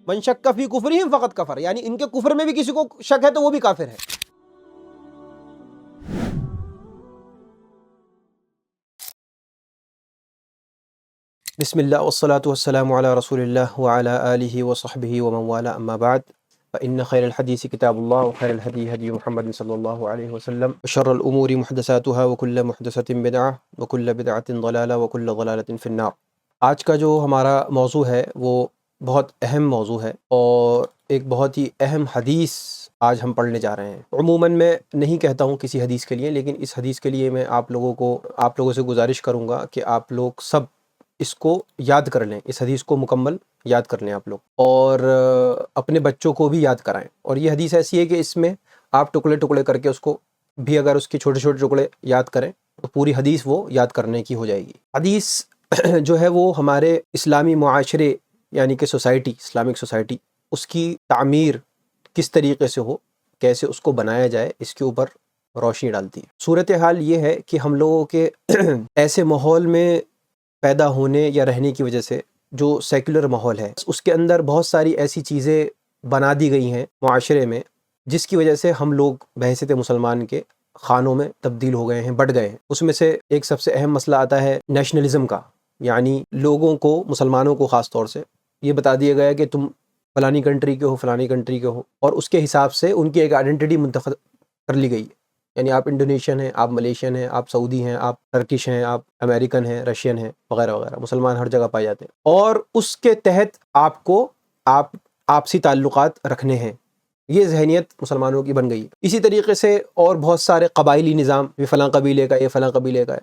من شک فی کفرہم فقد کفر، یعنی ان کے کفر میں بھی کسی کو شک ہے تو وہ بھی کافر ہے۔ بسم اللہ والصلاة والسلام علی رسول اللہ وعلی آلہ وصحبہ ومن والا، اما بعد فإن خیر الحدیث کتاب اللہ وخیر الہدی ہدی محمد صلی اللہ علیہ وسلم وشر الامور محدثاتها وکل محدثۃ بدعہ وکل بدعۃ ضلالہ وکل ضلالۃ فی النار۔ آج کا جو ہمارا موضوع ہے وہ بہت اہم موضوع ہے اور ایک بہت ہی اہم حدیث آج ہم پڑھنے جا رہے ہیں۔ عموماً میں نہیں کہتا ہوں کسی حدیث کے لیے، لیکن اس حدیث کے لیے میں آپ لوگوں سے گزارش کروں گا کہ آپ لوگ سب اس کو یاد کر لیں، اس حدیث کو مکمل یاد کر لیں آپ لوگ، اور اپنے بچوں کو بھی یاد کرائیں۔ اور یہ حدیث ایسی ہے کہ اس میں آپ ٹکڑے ٹکڑے کر کے اس کو بھی، اگر اس کے چھوٹے چھوٹے ٹکڑے یاد کریں تو پوری حدیث وہ یاد کرنے کی ہو جائے گی۔ حدیث جو ہے وہ ہمارے اسلامی معاشرے یعنی کہ سوسائٹی، اسلامک سوسائٹی، اس کی تعمیر کس طریقے سے ہو، کیسے اس کو بنایا جائے، اس کے اوپر روشنی ڈالتی ہے۔ صورتحال یہ ہے کہ ہم لوگوں کے ایسے ماحول میں پیدا ہونے یا رہنے کی وجہ سے، جو سیکولر ماحول ہے، اس کے اندر بہت ساری ایسی چیزیں بنا دی گئی ہیں معاشرے میں، جس کی وجہ سے ہم لوگ بحیثیت مسلمان کے خانوں میں تبدیل ہو گئے ہیں، بٹ گئے ہیں۔ اس میں سے ایک سب سے اہم مسئلہ آتا ہے نیشنلزم کا، یعنی لوگوں کو، مسلمانوں کو خاص طور سے یہ بتا دیا گیا کہ تم فلانی کنٹری کے ہو، فلانی کنٹری کے ہو، اور اس کے حساب سے ان کی ایک آئیڈینٹی منتخب کر لی گئی ہے۔ یعنی آپ انڈونیشین ہیں، آپ ملیشین ہیں، آپ سعودی ہیں، آپ ٹرکش ہیں، آپ امریکن ہیں، رشین ہیں، وغیرہ وغیرہ، مسلمان ہر جگہ پائے جاتے ہیں، اور اس کے تحت آپ کو آپسی تعلقات رکھنے ہیں۔ یہ ذہنیت مسلمانوں کی بن گئی ہے۔ اسی طریقے سے اور بہت سارے قبائلی نظام، یہ فلاں قبیلے کا، یہ فلاں قبیلے کا ہے،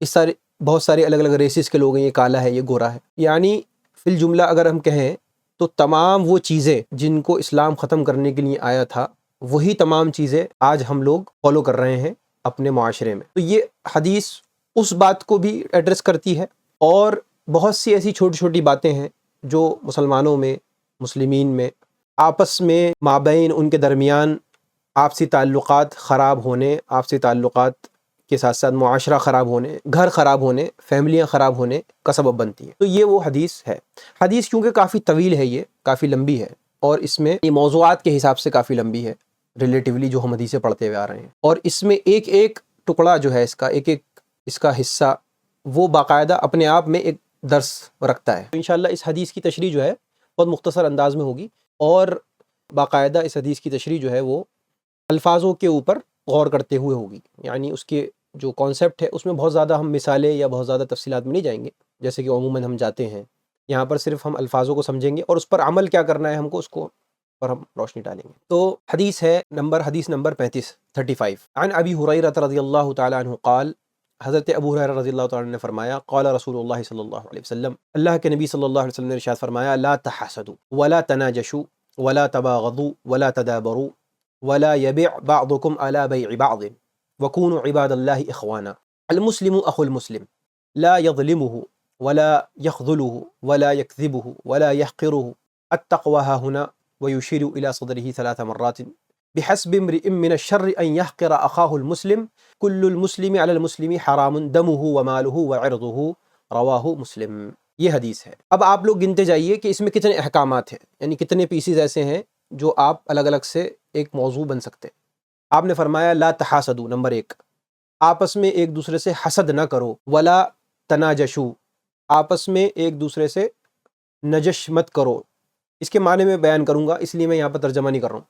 اس سارے بہت سارے الگ الگ ریسز کے لوگ ہیں، یہ کالا ہے، یہ گورا ہے۔ یعنی فی الجملہ اگر ہم کہیں تو تمام وہ چیزیں جن کو اسلام ختم کرنے کے لیے آیا تھا، وہی تمام چیزیں آج ہم لوگ فالو کر رہے ہیں اپنے معاشرے میں۔ تو یہ حدیث اس بات کو بھی ایڈریس کرتی ہے، اور بہت سی ایسی چھوٹی چھوٹی باتیں ہیں جو مسلمانوں میں، مسلمین میں، آپس میں، مابین ان کے درمیان آپسی تعلقات خراب ہونے، آپسی تعلقات کے ساتھ ساتھ معاشرہ خراب ہونے، گھر خراب ہونے، فیملیاں خراب ہونے کا سبب بنتی ہے۔ تو یہ وہ حدیث ہے۔ حدیث کیونکہ کافی طویل ہے، یہ کافی لمبی ہے، اور اس میں یہ موضوعات کے حساب سے کافی لمبی ہے ریلیٹیولی، جو ہم حدیثیں پڑھتے ہوئے آ رہے ہیں، اور اس میں ایک ایک ٹکڑا جو ہے، اس کا ایک ایک اس کا حصہ، وہ باقاعدہ اپنے آپ میں ایک درس رکھتا ہے۔ انشاءاللہ اس حدیث کی تشریح جو ہے بہت مختصر انداز میں ہوگی، اور باقاعدہ اس حدیث کی تشریح جو ہے وہ الفاظوں کے اوپر غور کرتے ہوئے ہوگی۔ یعنی اس کے جو کانسیپٹ ہے اس میں بہت زیادہ ہم مثالیں یا بہت زیادہ تفصیلات میں نہیں جائیں گے، جیسے کہ عموماً ہم جاتے ہیں۔ یہاں پر صرف ہم الفاظوں کو سمجھیں گے، اور اس پر عمل کیا کرنا ہے ہم کو، اس کو پر ہم روشنی ڈالیں گے۔ تو حدیث نمبر 35 عن ابی ہریرہ رضی اللہ تعالی عنہ قال، حضرت ابو ہریرہ رضی اللہ تعالی عنہ نے فرمایا، قال رسول اللہ صلی اللہ علیہ وسلم، اللہ کے نبی صلی اللہ علیہ وسلم نے ارشاد فرمایا، لا تحاسدوا ولا تناجشوا ولا تباغضوا ولا تدابروا ولا يبع بعضكم على بيع بعض وكونوا عباد الله اخوانا، المسلم اخو المسلم لا يظلمه ولا يخذله ولا يكذبه ولا يحقره، التقوى ها هنا، ويشير الى صدره 3 مرات، بحسب امرئ من الشر ان يحقر اخاه المسلم، كل المسلم على المسلم حرام دمه وماله وعرضه، رواہ مسلم۔ یہ حدیث ہے۔ اب آپ لوگ گنتے جائیے کہ اس میں کتنے احکامات ہیں، یعنی کتنے پیسز ایسے ہیں جو آپ الگ الگ سے ایک موضوع بن سکتے ہیں۔ آپ نے فرمایا لا تحاسدوا، نمبر 1، آپس میں ایک دوسرے سے حسد نہ کرو، ولا تناجشوا، آپس میں ایک دوسرے سے نجش مت کرو۔ اس کے معنی میں بیان کروں گا، اس لیے میں یہاں پر ترجمہ نہیں کر رہا ہوں۔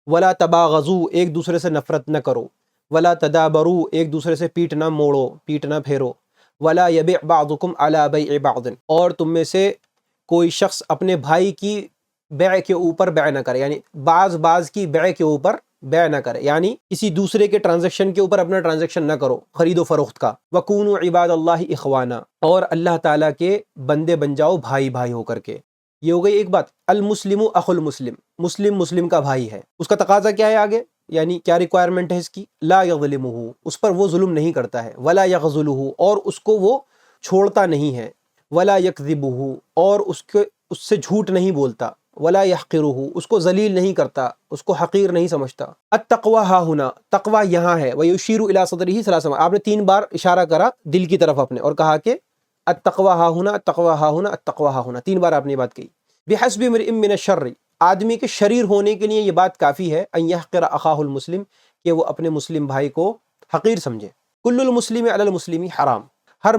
ولا تباغضوا، ایک دوسرے سے نفرت نہ کرو۔ ولا تدابروا، ایک دوسرے سے پیٹ نہ موڑو، پیٹ نہ پھیرو۔ ولا یبع بعضکم علی بیع بعض، اور تم میں سے کوئی شخص اپنے بھائی کی بیع کے اوپر بیع نہ کرے، یعنی بعض کی بیع کے اوپر بیع نہ کرے، یعنی کسی دوسرے کے ٹرانزیکشن کے اوپر اپنا ٹرانزیکشن نہ کرو، خرید و فروخت کا۔ وَكُونُوا عِبَادَ اللَّهِ إِخْوَانًا، اور اللہ تعالیٰ کے بندے بن جاؤ بھائی بھائی ہو کر کے۔ یہ ہو گئی ایک بات۔ المسلم اخو المسلم، مسلم مسلم کا بھائی ہے۔ اس کا تقاضا کیا ہے آگے، یعنی کیا ریکوائرمنٹ ہے اس کی، لا یظلمہ، اس پر وہ ظلم نہیں کرتا ہے، ولا یغزلہ، اور اس کو وہ چھوڑتا نہیں ہے، ولا یکذبہ، اور اس سے جھوٹ نہیں بولتا، ولا یحقرہ، اس کو ذلیل نہیں کرتا، اس کو حقیر نہیں سمجھتا۔ التقوی ہا ہنا، تقوی یہاں ہے۔ ویشیر الی صدرہ 3 مرات، آپ نے 3 بار اشارہ کرا دل کی طرف اپنے، اور کہا کہ التقوی ہا ہنا، التقوی ہا ہنا، التقوی ہا ہنا، 3 بار آپ نے یہ بات کہی۔ بحسب امرئ من الشر، آدمی کے شریر ہونے کے لیے یہ بات کافی ہے، ان یحقر اخاہ المسلم، کہ وہ اپنے مسلم بھائی کو حقیر سمجھے۔ کل المسلم علی المسلم حرام، ہر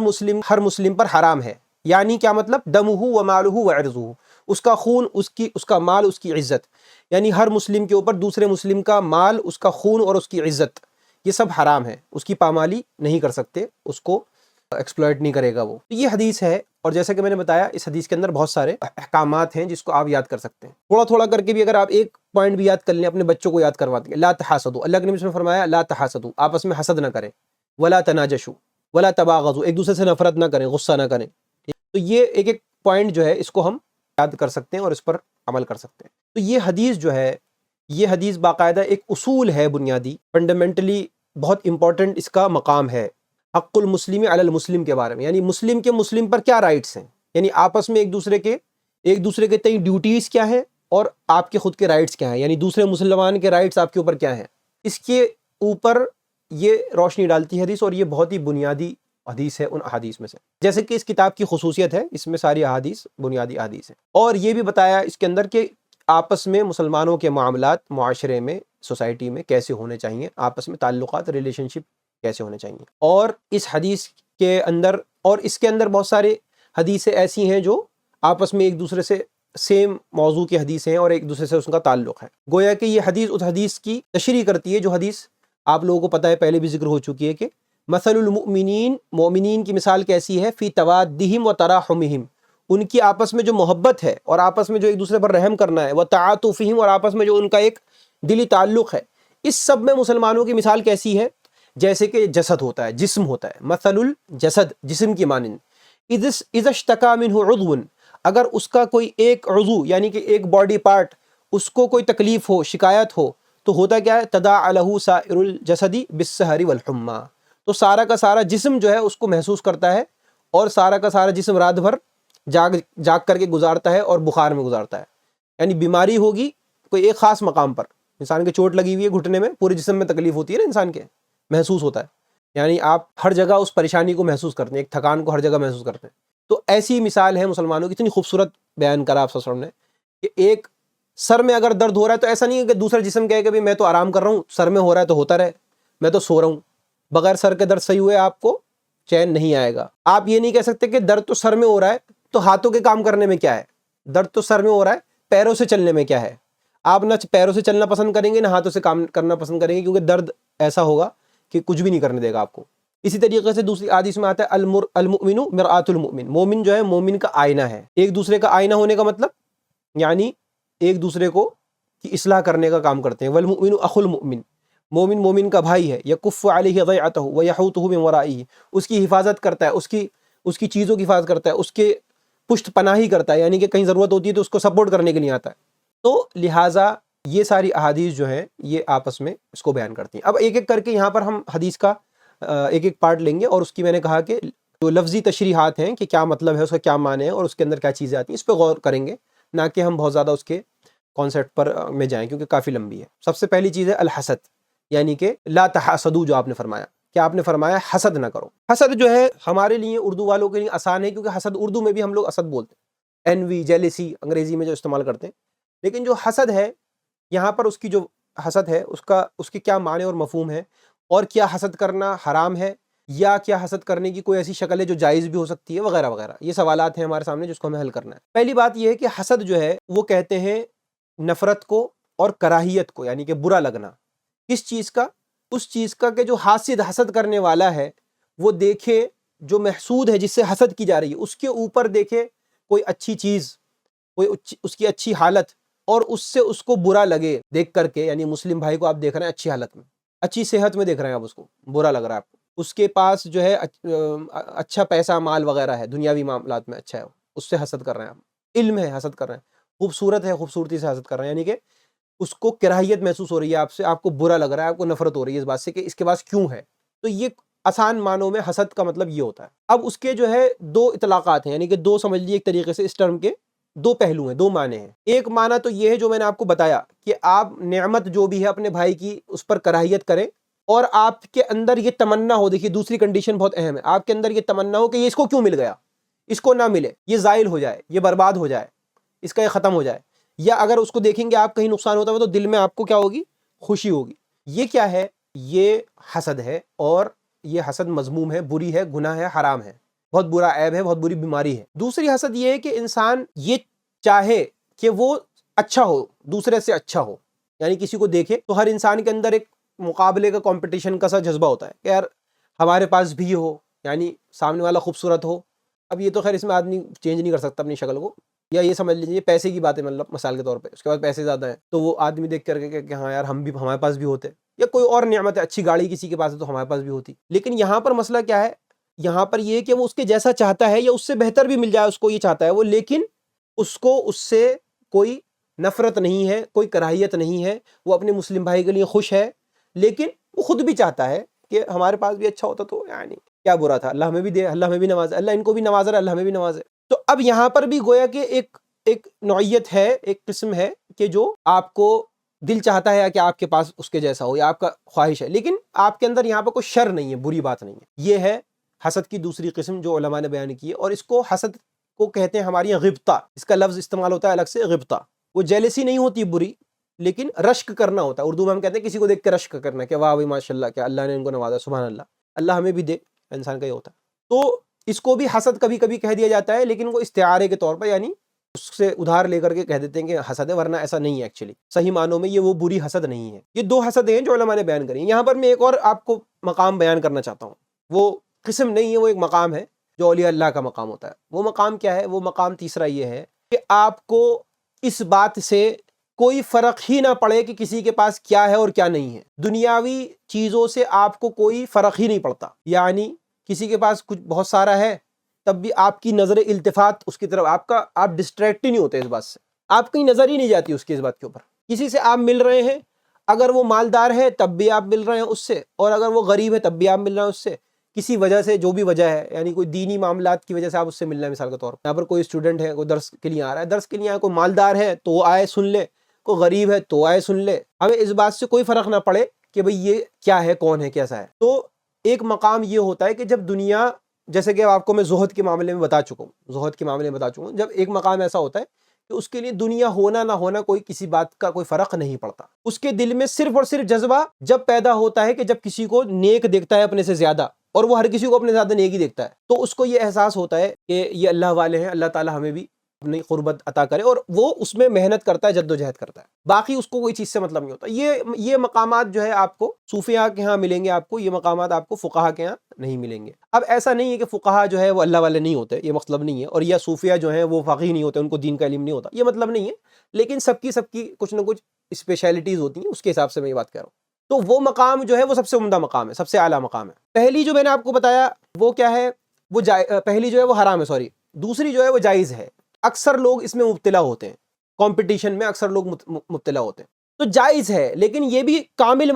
مسلم پر حرام ہے، یعنی کیا مطلب؟ دمہ و مالہ و عرضہ، اس کا خون، اس کا مال، اس کی عزت، یعنی ہر مسلم کے اوپر دوسرے مسلم کا مال، اس کا خون اور اس کی عزت، یہ سب حرام ہے، اس کی پامالی نہیں کر سکتے، اس کو ایکسپلائٹ نہیں کرے گا وہ۔ یہ حدیث ہے، اور جیسا کہ میں نے بتایا اس حدیث کے اندر بہت سارے احکامات ہیں جس کو آپ یاد کر سکتے ہیں، تھوڑا تھوڑا کر کے بھی اگر آپ ایک پوائنٹ بھی یاد کر لیں، اپنے بچوں کو یاد کروا دیں۔ لا تحاسدوا، اللہ کے نبی نے فرمایا لا تحاسدوا، آپس میں حسد نہ کریں، ولا تناجشوا ولا تباغضوا، ایک دوسرے سے نفرت نہ کریں، غصہ نہ کریں۔ تو یہ ایک ایک پوائنٹ جو ہے اس کو ہم یاد کر سکتے ہیں اور اس پر عمل کر سکتے ہیں۔ تو یہ حدیث جو ہے، یہ حدیث باقاعدہ ایک اصول ہے بنیادی، فنڈامنٹلی بہت امپورٹنٹ اس کا مقام ہے، حق المسلم علی المسلم کے بارے میں، یعنی مسلم کے مسلم پر کیا رائٹس ہیں، یعنی آپس میں ایک دوسرے کے تئیں ڈیوٹیز کیا ہیں اور آپ کے خود کے رائٹس کیا ہیں، یعنی دوسرے مسلمان کے رائٹس آپ کے اوپر کیا ہیں، اس کے اوپر یہ روشنی ڈالتی ہے حدیث، اور یہ بہت ہی بنیادی حدیث ہے ان احادیث میں سے۔ جیسے کہ اس کتاب کی خصوصیت ہے، اس میں ساری احادیث بنیادی احادیث ہیں، اور یہ بھی بتایا اس کے اندر کہ آپس میں مسلمانوں کے معاملات معاشرے میں، سوسائٹی میں کیسے ہونے چاہیے، آپس میں تعلقات، ریلیشن شپ کیسے ہونے چاہیے۔ اور اس حدیث کے اندر، اور اس کے اندر بہت سارے حدیثیں ایسی ہیں جو آپس میں ایک دوسرے سے سیم موضوع کی حدیث ہیں اور ایک دوسرے سے اس کا تعلق ہے، گویا کہ یہ حدیث اس حدیث کی تشریح کرتی ہے جو حدیث آپ لوگوں کو پتہ ہے، پہلے بھی ذکر ہو چکی ہے کہ مثل المؤمنین، مومنین کی مثال کیسی ہے، فی توادہم و تراحمہم، ان کی آپس میں جو محبت ہے اور آپس میں جو ایک دوسرے پر رحم کرنا ہے، و تعاطفہم، اور آپس میں جو ان کا ایک دلی تعلق ہے، اس سب میں مسلمانوں کی مثال کیسی ہے؟ جیسے کہ جسد ہوتا ہے، جسم ہوتا ہے، مثل الجسد، جسم کی مانند، اذا اشتکا منہ عضو، اگر اس کا کوئی ایک عضو یعنی کہ ایک باڈی پارٹ اس کو کوئی تکلیف ہو، شکایت ہو، تو ہوتا کیا ہے؟ تداعی لہ سائر الجسد بالسہر والحمى، تو سارا کا سارا جسم جو ہے اس کو محسوس کرتا ہے، اور سارا کا سارا جسم رات بھر جاگ کر کے گزارتا ہے اور بخار میں گزارتا ہے، یعنی بیماری ہوگی کوئی ایک خاص مقام پر، انسان کے چوٹ لگی ہوئی ہے گھٹنے میں، پورے جسم میں تکلیف ہوتی ہے نا انسان کے، محسوس ہوتا ہے، یعنی آپ ہر جگہ اس پریشانی کو محسوس کرتے ہیں، ایک تھکان کو ہر جگہ محسوس کرتے ہیں۔ تو ایسی مثال ہے مسلمانوں کی، اتنی خوبصورت بیان کرا آپ صلی اللہ علیہ وسلم نے کہ ایک سر میں اگر درد ہو رہا ہے تو ایسا نہیں ہے کہ دوسرا جسم کہے کہ میں تو آرام کر رہا ہوں، سر میں ہو رہا ہے تو ہوتا رہے، میں تو سو رہا ہوں، بغیر سر کے درد صحیح ہوئے آپ کو چین نہیں آئے گا۔ آپ یہ نہیں کہہ سکتے کہ درد تو سر میں ہو رہا ہے تو ہاتھوں کے کام کرنے میں کیا ہے، درد تو سر میں ہو رہا ہے، پیروں سے چلنے میں کیا ہے؟ آپ نہ پیروں سے چلنا پسند کریں گے نہ ہاتھوں سے کام کرنا پسند کریں گے، کیونکہ درد ایسا ہوگا کہ کچھ بھی نہیں کرنے دے گا آپ کو۔ اسی طریقے سے دوسری حدیث میں آتا ہے المؤمن مرآۃ المؤمن، مومن جو ہے مومن کا آئینہ ہے۔ ایک دوسرے کا آئینہ ہونے کا مطلب یعنی ایک دوسرے کو کی اصلاح کرنے کا کام کرتے ہیں۔ والمؤمن اخو المؤمن، مومن مومن کا بھائی ہے، یکف علیہ ضیعتہ ویحوطہ من ورائہ، اس کی حفاظت کرتا ہے، اس کی چیزوں کی حفاظت کرتا ہے، اس کے پشت پناہی کرتا ہے، یعنی کہ کہیں ضرورت ہوتی ہے تو اس کو سپورٹ کرنے کے لیے آتا ہے۔ تو لہٰذا یہ ساری احادیث جو ہیں یہ آپس میں اس کو بیان کرتی ہیں۔ اب ایک ایک کر کے یہاں پر ہم حدیث کا ایک ایک پارٹ لیں گے، اور اس کی میں نے کہا کہ جو لفظی تشریحات ہیں کہ کیا مطلب ہے، اس کا کیا معنی ہے اور اس کے اندر کیا چیزیں آتی ہیں، اس پہ غور کریں گے، نہ کہ ہم بہت زیادہ اس کے کانسیپٹ پر میں جائیں کیونکہ کافی لمبی ہے۔ سب سے پہلی چیز ہے الحسد، یعنی کہ لا تحاسدوا، جو آپ نے فرمایا، کیا آپ نے فرمایا حسد نہ کرو۔ حسد جو ہے ہمارے لیے، اردو والوں کے لیے آسان ہے، کیونکہ حسد اردو میں بھی ہم لوگ اسد بولتے ہیں، انوی، جیلیسی انگریزی میں جو استعمال کرتے ہیں، لیکن جو حسد ہے یہاں پر، اس کی جو حسد ہے اس کے کیا معنی اور مفہوم ہے، اور کیا حسد کرنا حرام ہے، یا کیا حسد کرنے کی کوئی ایسی شکل ہے جو جائز بھی ہو سکتی ہے، وغیرہ وغیرہ، یہ سوالات ہیں ہمارے سامنے جس کو ہمیں حل کرنا ہے۔ پہلی بات یہ ہے کہ حسد جو ہے وہ کہتے ہیں نفرت کو اور کراہیت کو، یعنی کہ برا لگنا، کس چیز کا؟ اس چیز کا کہ جو حسد کرنے والا ہے وہ دیکھے جو محسود ہے، جس سے حسد کی جا رہی ہے، اس کے اوپر دیکھے کوئی اچھی چیز، کوئی اس کی اچھی حالت، اور اس سے اس کو برا لگے دیکھ کر کے، یعنی مسلم بھائی کو آپ دیکھ رہے ہیں اچھی حالت میں، اچھی صحت میں دیکھ رہے ہیں، آپ اس کو برا لگ رہا ہے، آپ کو اس کے پاس جو ہے اچھا پیسہ مال وغیرہ ہے، دنیاوی معاملات میں اچھا ہے، اس سے حسد کر رہے ہیں آپ، علم ہے حسد کر رہے ہیں، خوبصورت ہے خوبصورتی سے حسد کر رہے ہیں، یعنی کہ اس کو کراہیت محسوس ہو رہی ہے آپ سے، آپ کو برا لگ رہا ہے، آپ کو نفرت ہو رہی ہے اس بات سے کہ اس کے پاس کیوں ہے۔ تو یہ آسان معنوں میں حسد کا مطلب یہ ہوتا ہے۔ اب اس کے جو ہے دو اطلاقات ہیں، یعنی کہ دو سمجھ لیجیے ایک طریقے سے اس ٹرم کے دو پہلو ہیں، دو معنی ہیں۔ ایک معنی تو یہ ہے جو میں نے آپ کو بتایا کہ آپ نعمت جو بھی ہے اپنے بھائی کی اس پر کراہیت کریں، اور آپ کے اندر یہ تمنا ہو، دیکھیے دوسری کنڈیشن بہت اہم ہے، آپ کے اندر یہ تمنا ہو کہ یہ اس کو کیوں مل گیا، اس کو نہ ملے، یہ زائل ہو جائے، یہ برباد ہو جائے، اس کا یہ ختم ہو جائے، یا اگر اس کو دیکھیں گے آپ کہیں نقصان ہوتا ہے تو دل میں آپ کو کیا ہوگی؟ خوشی ہوگی۔ یہ کیا ہے؟ یہ حسد ہے، اور یہ حسد مذموم ہے، بری ہے، گناہ ہے، حرام ہے، بہت برا عیب ہے، بہت بری بیماری ہے۔ دوسری حسد یہ ہے کہ انسان یہ چاہے کہ وہ اچھا ہو، دوسرے سے اچھا ہو، یعنی کسی کو دیکھے تو ہر انسان کے اندر ایک مقابلے کا، کمپٹیشن کا سا جذبہ ہوتا ہے کہ یار ہمارے پاس بھی ہو، یعنی سامنے والا خوبصورت ہو۔ اب یہ تو خیر اس میں آدمی چینج نہیں کر سکتا اپنی شکل کو، یا یہ سمجھ لیجیے پیسے کی بات ہے، مطلب مثال کے طور پہ اس کے پاس پیسے زیادہ ہیں تو وہ آدمی دیکھ کر کے کہ ہاں یار ہم بھی، ہمارے پاس بھی ہوتے، یا کوئی اور نعمت ہے، اچھی گاڑی کسی کے پاس ہے تو ہمارے پاس بھی ہوتی۔ لیکن یہاں پر مسئلہ کیا ہے؟ یہاں پر یہ کہ وہ اس کے جیسا چاہتا ہے یا اس سے بہتر بھی مل جائے اس کو، یہ چاہتا ہے وہ، لیکن اس کو اس سے کوئی نفرت نہیں ہے، کوئی کراہیت نہیں ہے، وہ اپنے مسلم بھائی کے لیے خوش ہے، لیکن وہ خود بھی چاہتا ہے کہ ہمارے پاس بھی اچھا ہوتا تو یعنی کیا برا تھا، اللہ ہمیں بھی دے، اللہ ہمیں بھی نوازے، اللہ ان کو بھی نواز رہا ہے، اللہ ہمیں بھی نوازے۔ تو اب یہاں پر بھی گویا کہ ایک نوعیت ہے، ایک قسم ہے کہ جو آپ کو دل چاہتا ہے کہ آپ کے پاس اس کے جیسا ہو، یا آپ کا خواہش ہے، لیکن آپ کے اندر یہاں پر کوئی شر نہیں ہے، بری بات نہیں ہے۔ یہ ہے حسد کی دوسری قسم جو علماء نے بیان کی ہے، اور اس کو حسد کو کہتے ہیں ہماری یہاں غبطہ، اس کا لفظ استعمال ہوتا ہے الگ سے، غبطہ۔ وہ جیلسی نہیں ہوتی بری، لیکن رشک کرنا ہوتا ہے، اردو میں ہم کہتے ہیں کسی کو دیکھ کے رشک کرنا، کہ واہ بھائی ماشاء اللہ، کیا اللہ نے ان کو نوازا، سبحان اللہ، اللہ ہمیں بھی دے، انسان کا یہ ہوتا ہے۔ تو اس کو بھی حسد کبھی کبھی کہہ دیا جاتا ہے، لیکن وہ استعارے کے طور پر، یعنی اس سے ادھار لے کر کے کہہ دیتے ہیں کہ حسد ہے، ورنہ ایسا نہیں ہے، ایکچولی صحیح معنوں میں یہ وہ بری حسد نہیں ہے۔ یہ دو حسد ہیں جو علماء نے بیان کری ہیں۔ یہاں پر میں ایک اور آپ کو مقام بیان کرنا چاہتا ہوں، وہ قسم نہیں ہے، وہ ایک مقام ہے جو اولیاء اللہ کا مقام ہوتا ہے۔ وہ مقام کیا ہے؟ وہ مقام تیسرا یہ ہے کہ آپ کو اس بات سے کوئی فرق ہی نہ پڑے کہ کسی کے پاس کیا ہے اور کیا نہیں ہے، دنیاوی چیزوں سے آپ کو کوئی فرق ہی نہیں پڑتا، یعنی کسی کے پاس کچھ بہت سارا ہے تب بھی آپ کی نظر التفات اس کی طرف، آپ ڈسٹریکٹ ہی نہیں ہوتے اس بات سے، آپ کی نظر ہی نہیں جاتی اس کی اس بات کے اوپر۔ کسی سے آپ مل رہے ہیں، اگر وہ مالدار ہے تب بھی آپ مل رہے ہیں اس سے، اور اگر وہ غریب ہے تب بھی آپ مل رہے ہیں اس سے، کسی وجہ سے، جو بھی وجہ ہے، یعنی کوئی دینی معاملات کی وجہ سے آپ اس سے مل رہے ہیں۔ مثال کے طور پر یہاں پر کوئی اسٹوڈنٹ ہے، کوئی درس کے لیے آ رہا ہے، درس کے لیے آیا، کوئی مالدار ہے تو وہ آئے سن لے، کوئی غریب ہے تو آئے سن لے، ہمیں اس بات سے کوئی فرق نہ پڑے کہ بھئی یہ کیا ہے، کون ہے، کیسا ہے۔ تو ایک مقام یہ ہوتا ہے کہ جب دنیا، جیسے کہ آپ کو میں زہد کے معاملے میں بتا چکا ہوں، جب ایک مقام ایسا ہوتا ہے کہ اس کے لیے دنیا ہونا نہ ہونا کوئی کسی بات کا کوئی فرق نہیں پڑتا، اس کے دل میں صرف اور صرف جذبہ جب پیدا ہوتا ہے کہ جب کسی کو نیک دیکھتا ہے اپنے سے زیادہ، اور وہ ہر کسی کو اپنے زیادہ نیک ہی دیکھتا ہے، تو اس کو یہ احساس ہوتا ہے کہ یہ اللہ والے ہیں، اللہ تعالی ہمیں بھی اپنی قربت عطا کرے، اور وہ اس میں محنت کرتا ہے، جد و جہد کرتا ہے، باقی اس کو کوئی چیز سے مطلب نہیں ہوتا۔ یہ مقامات جو ہے آپ کو صوفیاء کے ہاں ملیں گے، آپ کو یہ مقامات آپ کو فقہا کے ہاں نہیں ملیں گے۔ اب ایسا نہیں ہے کہ فقہا جو ہے وہ اللہ والے نہیں ہوتے، یہ مطلب نہیں ہے، اور یا صوفیاء جو ہیں وہ فقیہ نہیں ہوتے، ان کو دین کا علم نہیں ہوتا، یہ مطلب نہیں ہے، لیکن سب کی کچھ نہ کچھ اسپیشلٹیز ہوتی ہیں، اس کے حساب سے میں یہ بات کر رہا ہوں۔ تو وہ مقام جو ہے وہ سب سے عمدہ مقام ہے، سب سے اعلیٰ مقام ہے۔ پہلی جو میں نے آپ کو بتایا وہ کیا ہے؟ وہ پہلی جو ہے وہ حرام ہے، سوری، دوسری جو ہے وہ جائز ہے۔ اکثر لوگ اس میں مبتلا ہوتے ہیں، کمپٹیشن میں اکثر لوگ مبتلا ہوتے ہیں، تو جائز ہے، لیکن یہ بھی کامل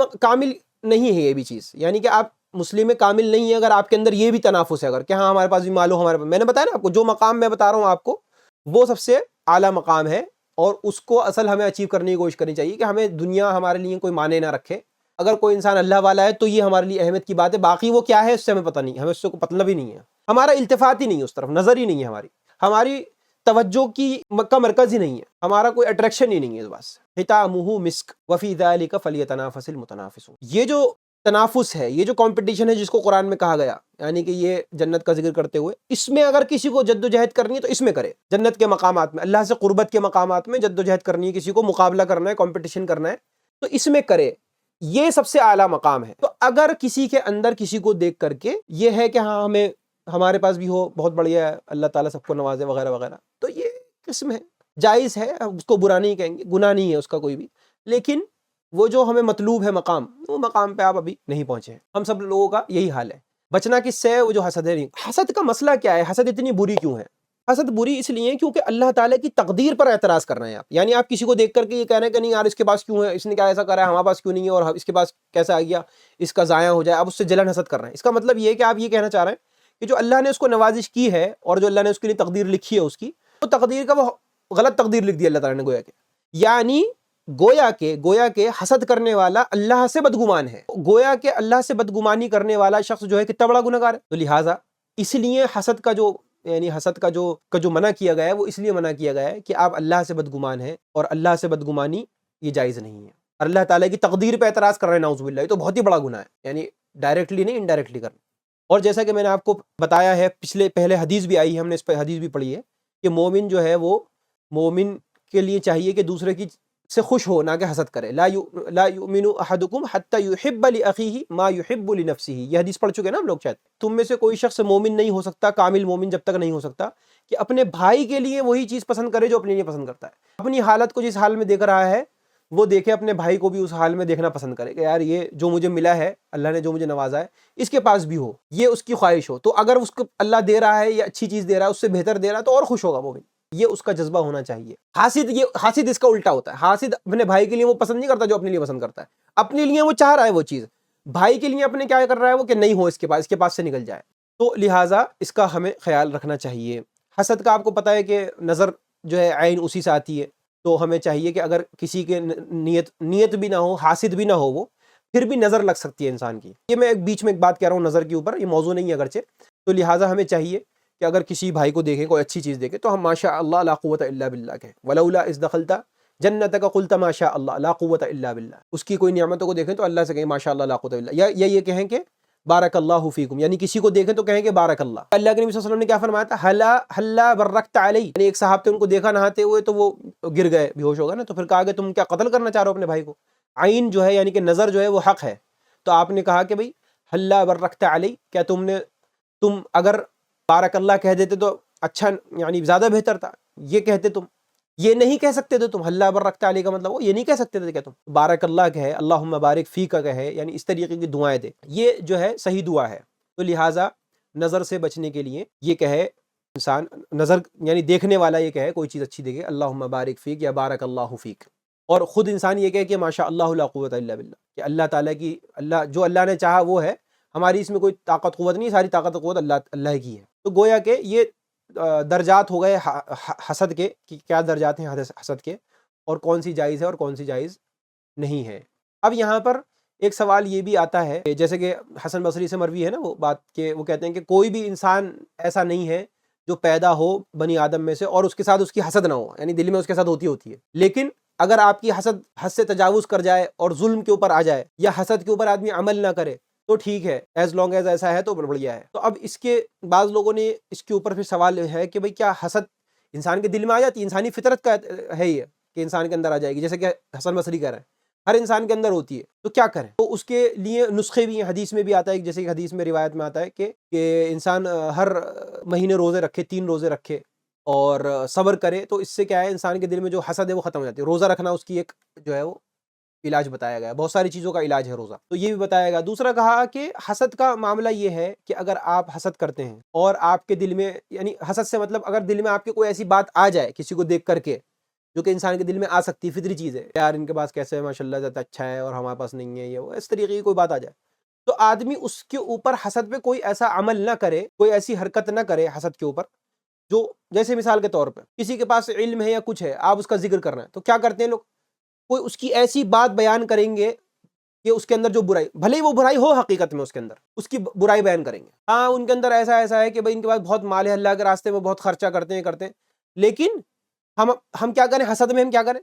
نہیں ہے، یہ بھی چیز، یعنی کہ آپ مسلم میں کامل نہیں ہے اگر آپ کے اندر یہ بھی تنافس ہے، اگر کہ ہاں ہمارے پاس بھی مال ہو، ہمارے پاس، میں نے بتایا نا آپ کو، جو مقام میں بتا رہا ہوں آپ کو وہ سب سے اعلیٰ مقام ہے، اور اس کو اصل ہمیں اچیو کرنے کی کوشش کرنی چاہیے کہ ہمیں دنیا ہمارے لیے کوئی معنی نہ رکھے۔ اگر کوئی انسان اللہ والا ہے تو یہ ہمارے لیے اہمیت کی بات ہے، باقی وہ کیا ہے اس سے ہمیں پتہ نہیں، ہمیں اس سے کوئی مطلب ہی نہیں ہے، ہمارا التفات ہی نہیں ہے اس طرف، نظر ہی نہیں ہے، ہماری توجہ کا مرکز ہی نہیں ہے، ہمارا کوئی اٹریکشن ہی نہیں ہے اس بات سے۔ ختامہ مسک وفی ذلک فلیتنافس المتنافسون، یہ جو تنافس ہے، یہ جو کمپٹیشن ہے جس کو قرآن میں کہا گیا، یعنی کہ یہ جنت کا ذکر کرتے ہوئے، اس میں اگر کسی کو جد و جہد کرنی ہے تو اس میں کرے، جنت کے مقامات میں، اللہ سے قربت کے مقامات میں جد و جہد کرنی ہے، کسی کو مقابلہ کرنا ہے، کمپٹیشن کرنا ہے تو اس میں کرے، یہ سب سے اعلیٰ مقام ہے۔ تو اگر کسی کے اندر کسی کو دیکھ کر کے یہ ہے کہ ہاں ہمارے پاس بھی ہو، بہت بڑھیا ہے، اللہ تعالیٰ سب کو نوازے وغیرہ وغیرہ، تو یہ قسم ہے، جائز ہے، اس کو برا نہیں کہیں گے، گناہ نہیں ہے اس کا کوئی بھی، لیکن وہ جو ہمیں مطلوب ہے مقام، وہ مقام پہ آپ ابھی نہیں پہنچے ہیں۔ ہم سب لوگوں کا یہی حال ہے۔ بچنا کس سے ہے؟ وہ جو حسد ہے۔ حسد کا مسئلہ کیا ہے؟ حسد اتنی بری کیوں ہے؟ حسد بری اس لیے کیونکہ اللہ تعالیٰ کی تقدیر پر اعتراض کر رہے ہیں آپ، یعنی آپ کسی کو دیکھ کر کے یہ کہہ رہے ہیں کہ نہیں یار اس کے پاس کیوں ہے، اس نے کیا ایسا کرا ہے، ہمارے پاس کیوں نہیں ہے، اور اس کے پاس کیسا آ گیا، اس کا ضائع ہو جائے، آپ اس سے جلن حسد کر رہے ہیں۔ اس کا مطلب یہ ہے کہ آپ یہ کہنا چاہ رہے ہیں کہ جو اللہ نے اس کو نوازش کی ہے اور جو اللہ نے اس کے لیے تقدیر لکھی ہے، اس کی وہ تقدیر کا وہ غلط تقدیر لکھ دی اللہ تعالیٰ نے، گویا کہ حسد کرنے والا اللہ سے بدگمان ہے، گویا کہ اللہ سے بدگمانی کرنے والا شخص جو ہے کتنا بڑا گنہگار ہے۔ تو لہٰذا اس لیے حسد کا جو یعنی حسد کا جو منع کیا گیا ہے وہ اس لیے منع کیا گیا ہے کہ آپ اللہ سے بدگمان ہیں، اور اللہ سے بدگمانی یہ جائز نہیں ہے۔ اور اللہ تعالیٰ کی تقدیر پہ اعتراض کر رہے ہیں، نعوذ باللہ، یہ تو بہت ہی بڑا گناہ ہے، یعنی ڈائریکٹلی نہیں، انڈائریکٹلی کرنا۔ اور جیسا کہ میں نے آپ کو بتایا ہے، پہلے حدیث بھی آئی ہے، ہم نے اس پہ حدیث بھی پڑھی ہے کہ مومن جو ہے وہ مومن کے لیے چاہیے کہ دوسرے کی سے خوش ہو، نہ کہ حسد کرے۔ لا یؤمن احدکم حتی یحب لاخیہ ما یحب لنفسہ، یہ حدیث پڑھ چکے نا ہم لوگ شاید۔ تم میں سے کوئی شخص مومن نہیں ہو سکتا، کامل مومن جب تک نہیں ہو سکتا کہ اپنے بھائی کے لیے وہی چیز پسند کرے جو اپنے لیے پسند کرتا ہے۔ اپنی حالت کو جس حال میں دیکھ رہا ہے وہ دیکھے اپنے بھائی کو بھی اس حال میں دیکھنا پسند کرے کہ یار یہ جو مجھے ملا ہے، اللہ نے جو مجھے نوازا ہے، اس کے پاس بھی ہو، یہ اس کی خواہش ہو۔ تو اگر اس کو اللہ دے رہا ہے یا اچھی چیز دے رہا ہے، اس سے بہتر دے رہا ہے، تو اور خوش ہوگا مومن۔ یہ اس کا جذبہ ہونا چاہیے۔ حاسد اس کا الٹا ہوتا ہے، حاسد اپنے بھائی کے لیے وہ پسند نہیں کرتا جو اپنے لیے پسند کرتا ہے، اپنے لیے وہ چاہ رہا ہے وہ چیز، بھائی کے لیے اپنے کیا کر رہا ہے وہ کہ نہیں ہو اس کے پاس سے نکل جائے۔ تو لہٰذا اس کا ہمیں خیال رکھنا چاہیے۔ حسد کا آپ کو پتہ ہے کہ نظر جو ہے عین اسی سے آتی ہے، تو ہمیں چاہیے کہ اگر کسی کے نیت بھی نہ ہو، حاسد بھی نہ ہو، وہ پھر بھی نظر لگ سکتی ہے انسان کی۔ یہ میں بیچ میں ایک بات کہہ رہا ہوں نظر کے اوپر، یہ موضوع نہیں ہے اگرچہ، تو لہٰذا ہمیں چاہیے کہ اگر کسی بھائی کو دیکھیں، کوئی اچھی چیز دیکھیں، تو ہم ماشاء اللہ لا قوت الا باللہ کہیں، ولولا اذ دخلت جنتک قلت ماشاء اللہ لا قوت الا باللہ۔ اس کی کوئی نعمتوں کو دیکھیں تو اللہ سے کہیں ماشاء اللہ لا قوت الا باللہ، یا یہ کہیں کہ بارک اللہ فیکم، یعنی کسی کو دیکھیں تو کہیں کہ بارک اللہ۔ اللہ کے نبی صلی اللہ علیہ وسلم نے کیا فرمایا تھا؟ حلا برکت علی، یعنی ایک صاحب تھے، ان کو دیکھا نہاتے ہوئے تو وہ گر گئے، بے ہوش ہو گئے نا، تو پھر کہا کہ تم کیا قتل کرنا چاہ رہے ہو اپنے بھائی کو؟ عین جو ہے یعنی کہ نظر جو ہے وہ حق ہے، تو آپ نے کہا کہ بھئی حلا برکت علی، کیا تم اگر بارک اللہ کہہ دیتے تو اچھا، یعنی زیادہ بہتر تھا، یہ کہتے تم، یہ نہیں کہہ سکتے تھے تم، اللہ برکت علی کا مطلب وہ یہ نہیں کہہ سکتے تھے کہ تم بارک اللہ کہے، اللہم بارک فی کا کہے، یعنی اس طریقے کی دعائیں دے، یہ جو ہے صحیح دعا ہے۔ تو لہٰذا نظر سے بچنے کے لیے یہ کہے انسان، نظر یعنی دیکھنے والا یہ کہے، کوئی چیز اچھی دیکھے، اللہم بارک فیک یا بارک اللہ فیک، اور خود انسان یہ کہے کہ ماشاء اللہ لا قوت الا باللہ، کہ اللہ تعالیٰ کی، جو اللہ نے چاہا وہ ہے، ہماری اس میں کوئی طاقت قوت نہیں، ساری طاقت قوت اللہ کی ہے۔ تو گویا کہ یہ درجات ہو گئے حسد کے، کہ کیا درجات ہیں حسد کے، اور کون سی جائز ہے اور کون سی جائز نہیں ہے۔ اب یہاں پر ایک سوال یہ بھی آتا ہے، جیسے کہ حسن بصری سے مروی ہے نا وہ بات، کہ وہ کہتے ہیں کہ کوئی بھی انسان ایسا نہیں ہے جو پیدا ہو بنی آدم میں سے اور اس کے ساتھ اس کی حسد نہ ہو، یعنی دل میں اس کے ساتھ ہوتی ہے، لیکن اگر آپ کی حسد حد سے تجاوز کر جائے اور ظلم کے اوپر آ جائے، یا حسد کے اوپر آدمی عمل نہ کرے، تو ٹھیک ہے، ایز لانگ ایز ایسا ہے تو بڑھیا ہے۔ تو اب اس کے بعض لوگوں نے اس کے اوپر پھر سوال ہے کہ بھئی کیا حسد انسان کے دل میں آ جاتی ہے؟ انسانی فطرت کا ہے یہ کہ انسان کے اندر آ جائے گی، جیسے کہ حسن بصری کہہ رہے ہیں ہر انسان کے اندر ہوتی ہے، تو کیا کریں؟ تو اس کے لیے نسخے بھی ہیں، حدیث میں بھی آتا ہے، جیسے کہ حدیث میں روایت میں آتا ہے کہ انسان ہر مہینے روزے رکھے، 3 روزے رکھے اور صبر کرے، تو اس سے کیا ہے انسان کے دل میں جو حسد ہے وہ ختم ہو جاتی ہے۔ روزہ رکھنا اس کی ایک جو ہے وہ علاج بتایا گیا ہے، بہت ساری چیزوں کا علاج ہے روزہ، تو یہ بھی بتایا گیا۔ دوسرا کہا کہ حسد کا معاملہ یہ ہے کہ اگر آپ حسد کرتے ہیں اور آپ کے دل میں، یعنی حسد سے مطلب اگر دل میں آپ کے کوئی ایسی بات آ جائے کسی کو دیکھ کر کے، جو کہ انسان کے دل میں آ سکتی ہے، فطری چیز ہے، یار ان کے پاس کیسے ہے، ماشاء اللہ زیادہ اچھا ہے اور ہمارے پاس نہیں ہے، یہ وہ اس طریقے کی کوئی بات آ جائے، تو آدمی اس کے اوپر حسد پہ کوئی ایسا عمل نہ کرے، کوئی ایسی حرکت نہ کرے حسد کے اوپر، جو جیسے مثال کے طور پہ کسی کے پاس علم ہے یا کچھ ہے، آپ اس کا ذکر کرنا ہے، تو کیا کرتے ہیں لوگ، کوئی اس کی ایسی بات بیان کریں گے کہ اس کے اندر جو برائی، بھلے ہی وہ برائی ہو حقیقت میں، اس کے اندر اس کی برائی بیان کریں گے، ہاں ان کے اندر ایسا ہے کہ بھائی ان کے پاس بہت مال ہے، اللہ کے راستے میں بہت خرچہ کرتے ہیں، لیکن ہم کیا کریں حسد میں، ہم کیا کریں،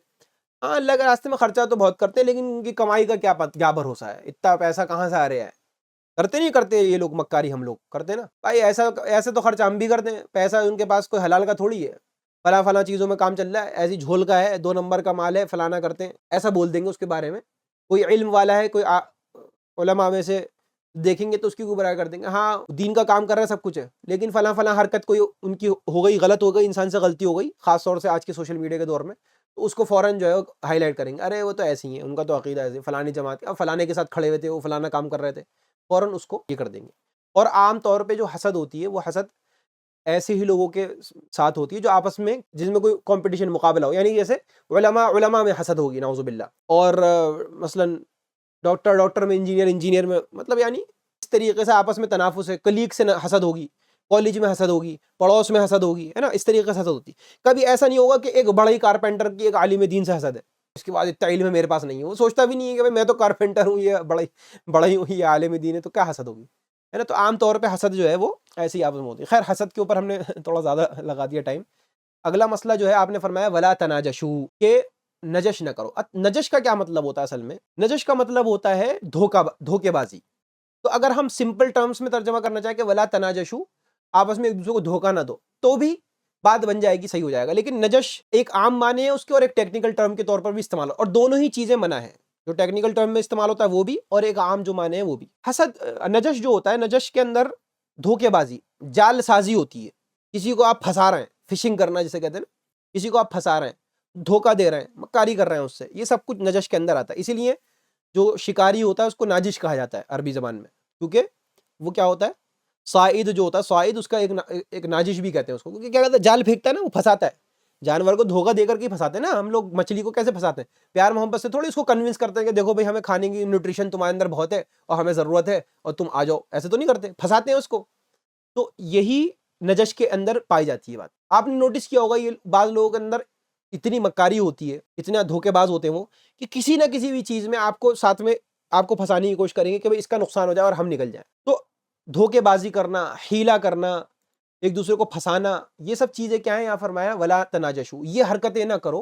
ہاں اللہ کے راستے میں خرچہ تو بہت کرتے ہیں، لیکن ان کی کمائی کا کیا بھروسہ ہے، اتنا پیسہ کہاں سے آ رہا ہے، کرتے یہ لوگ مکاری، ہم لوگ کرتے ہیں نا بھائی، ایسے تو خرچہ ہم بھی کرتے ہیں، پیسہ ان کے پاس کوئی حلال کا تھوڑی ہے، فلاں چیزوں میں کام چل رہا ہے، ایسی جھول کا ہے، 2 نمبر کا مال ہے، فلانا کرتے ہیں، ایسا بول دیں گے اس کے بارے میں۔ کوئی علم والا ہے، کوئی علماء میں سے دیکھیں گے تو اس کی کوئی برائی کر دیں گے، ہاں دین کا کام کر رہا ہے، سب کچھ ہے، لیکن فلاں حرکت کوئی ان کی ہو گئی، غلط ہو گئی، انسان سے غلطی ہو گئی، خاص طور سے آج کے سوشل میڈیا کے دور میں، تو اس کو فوراً جو ہے ہائی لائٹ کریں گے، ارے وہ تو ایسی ہیں، ان کا تو عقیدہ ایسے، فلانی جماعت اب فلانے کے ساتھ کھڑے ہوئے تھے، وہ فلانا کام کر رہے تھے، فوراً اس کو یہ کر دیں گے۔ اور عام طور پہ جو حسد ہوتی ہے، وہ حسد ایسے ہی لوگوں کے ساتھ ہوتی ہے جو آپس میں، جس میں کوئی کمپٹیشن، مقابلہ ہو، یعنی جیسے علماء میں حسد ہوگی نعوذ باللہ، اور مثلا ڈاکٹر میں، انجینئر میں، مطلب یعنی اس طریقے سے آپس میں تنافس ہے، کلیگ سے حسد ہوگی، کالج میں حسد ہوگی، پڑوس میں حسد ہوگی، ہے نا، اس طریقے سے حسد ہوتی ہے۔ کبھی ایسا نہیں ہوگا کہ ایک بڑا ہی کارپینٹر کی ایک عالم دین سے حسد ہے، اس کے بعد اتنا علم ہے میرے پاس نہیں ہے، وہ سوچتا بھی نہیں ہے کہ میں تو کارپینٹر ہوں، یہ بڑا ہی ہوں، یہ عالم دین ہے، تو کیا حسد ہوگی، ہے نا. تو عام طور پہ حسد جو ہے وہ ایسے ہی آپس میں ہوتی ہے. خیر حسد کے اوپر ہم نے تھوڑا زیادہ لگا دیا ٹائم. اگلا مسئلہ جو ہے آپ نے فرمایا ولا تناجشو، کہ نجش نہ کرو. نجش کا کیا مطلب ہوتا ہے اصل میں؟ نجش کا مطلب ہوتا ہے دھوکے بازی. تو اگر ہم سمپل ٹرمز میں ترجمہ کرنا چاہیں کہ ولا تناجشو، آپس میں ایک دوسرے کو دھوکہ نہ دو، تو بھی بات بن جائے گی، صحیح ہو جائے گا. لیکن نجش ایک عام معنی ہے اس کے اور ایک ٹیکنیکل ٹرم کے طور پر بھی استعمال ہو، اور دونوں ہی چیزیں منع ہیں. جو ٹیکنیکل ٹرم میں استعمال ہوتا ہے وہ بھی، اور ایک عام جو معنی ہے وہ بھی. حسد نجش جو ہوتا ہے، نجش کے اندر دھوکے بازی، جال سازی ہوتی ہے. کسی کو آپ پھنسا رہے ہیں، فشنگ کرنا جسے کہتے ہیں نا، کسی کو آپ پھنسا رہے ہیں، دھوکہ دے رہے ہیں، مکاری کر رہے ہیں اس سے، یہ سب کچھ نجش کے اندر آتا ہے. اسی لیے جو شکاری ہوتا ہے اس کو ناجش کہا جاتا ہے عربی زبان میں، کیونکہ وہ کیا ہوتا ہے، صائد جو ہوتا ہے، صائد اس کا ایک ناجش بھی کہتے ہیں اس کو، کیونکہ کیا کہتا ہے، جال پھینکتا ہے نا، وہ پھنساتا ہے. جانور کو دھوکہ دے کر کے پھنساتے ہیں نا ہم لوگ. مچھلی کو کیسے پھنساتے ہیں؟ پیار محبت سے تھوڑی اس کو کنونس کرتے ہیں کہ دیکھو بھائی ہمیں کھانے کی نیوٹریشن تمہارے اندر بہت ہے اور ہمیں ضرورت ہے اور تم آ جاؤ، ایسے تو نہیں کرتے، پھنساتے ہیں اس کو. تو یہی نجش کے اندر پائی جاتی ہے بات. آپ نے نوٹس کیا ہوگا، یہ بعض لوگوں کے اندر اتنی مکاری ہوتی ہے، اتنا دھوکے باز ہوتے ہیں وہ، کہ کسی نہ کسی بھی چیز میں آپ کو ساتھ میں آپ کو پھنسانے کی کوشش کریں گے کہ بھائی اس کا نقصان ہو جائے اور ہم نکل جائیں. تو دھوکے بازی کرنا، حیلہ کرنا، ایک دوسرے کو پھنسانا، یہ سب چیزیں کیا ہیں؟ یہاں فرمایا ولا تناجشو، یہ حرکتیں نہ کرو،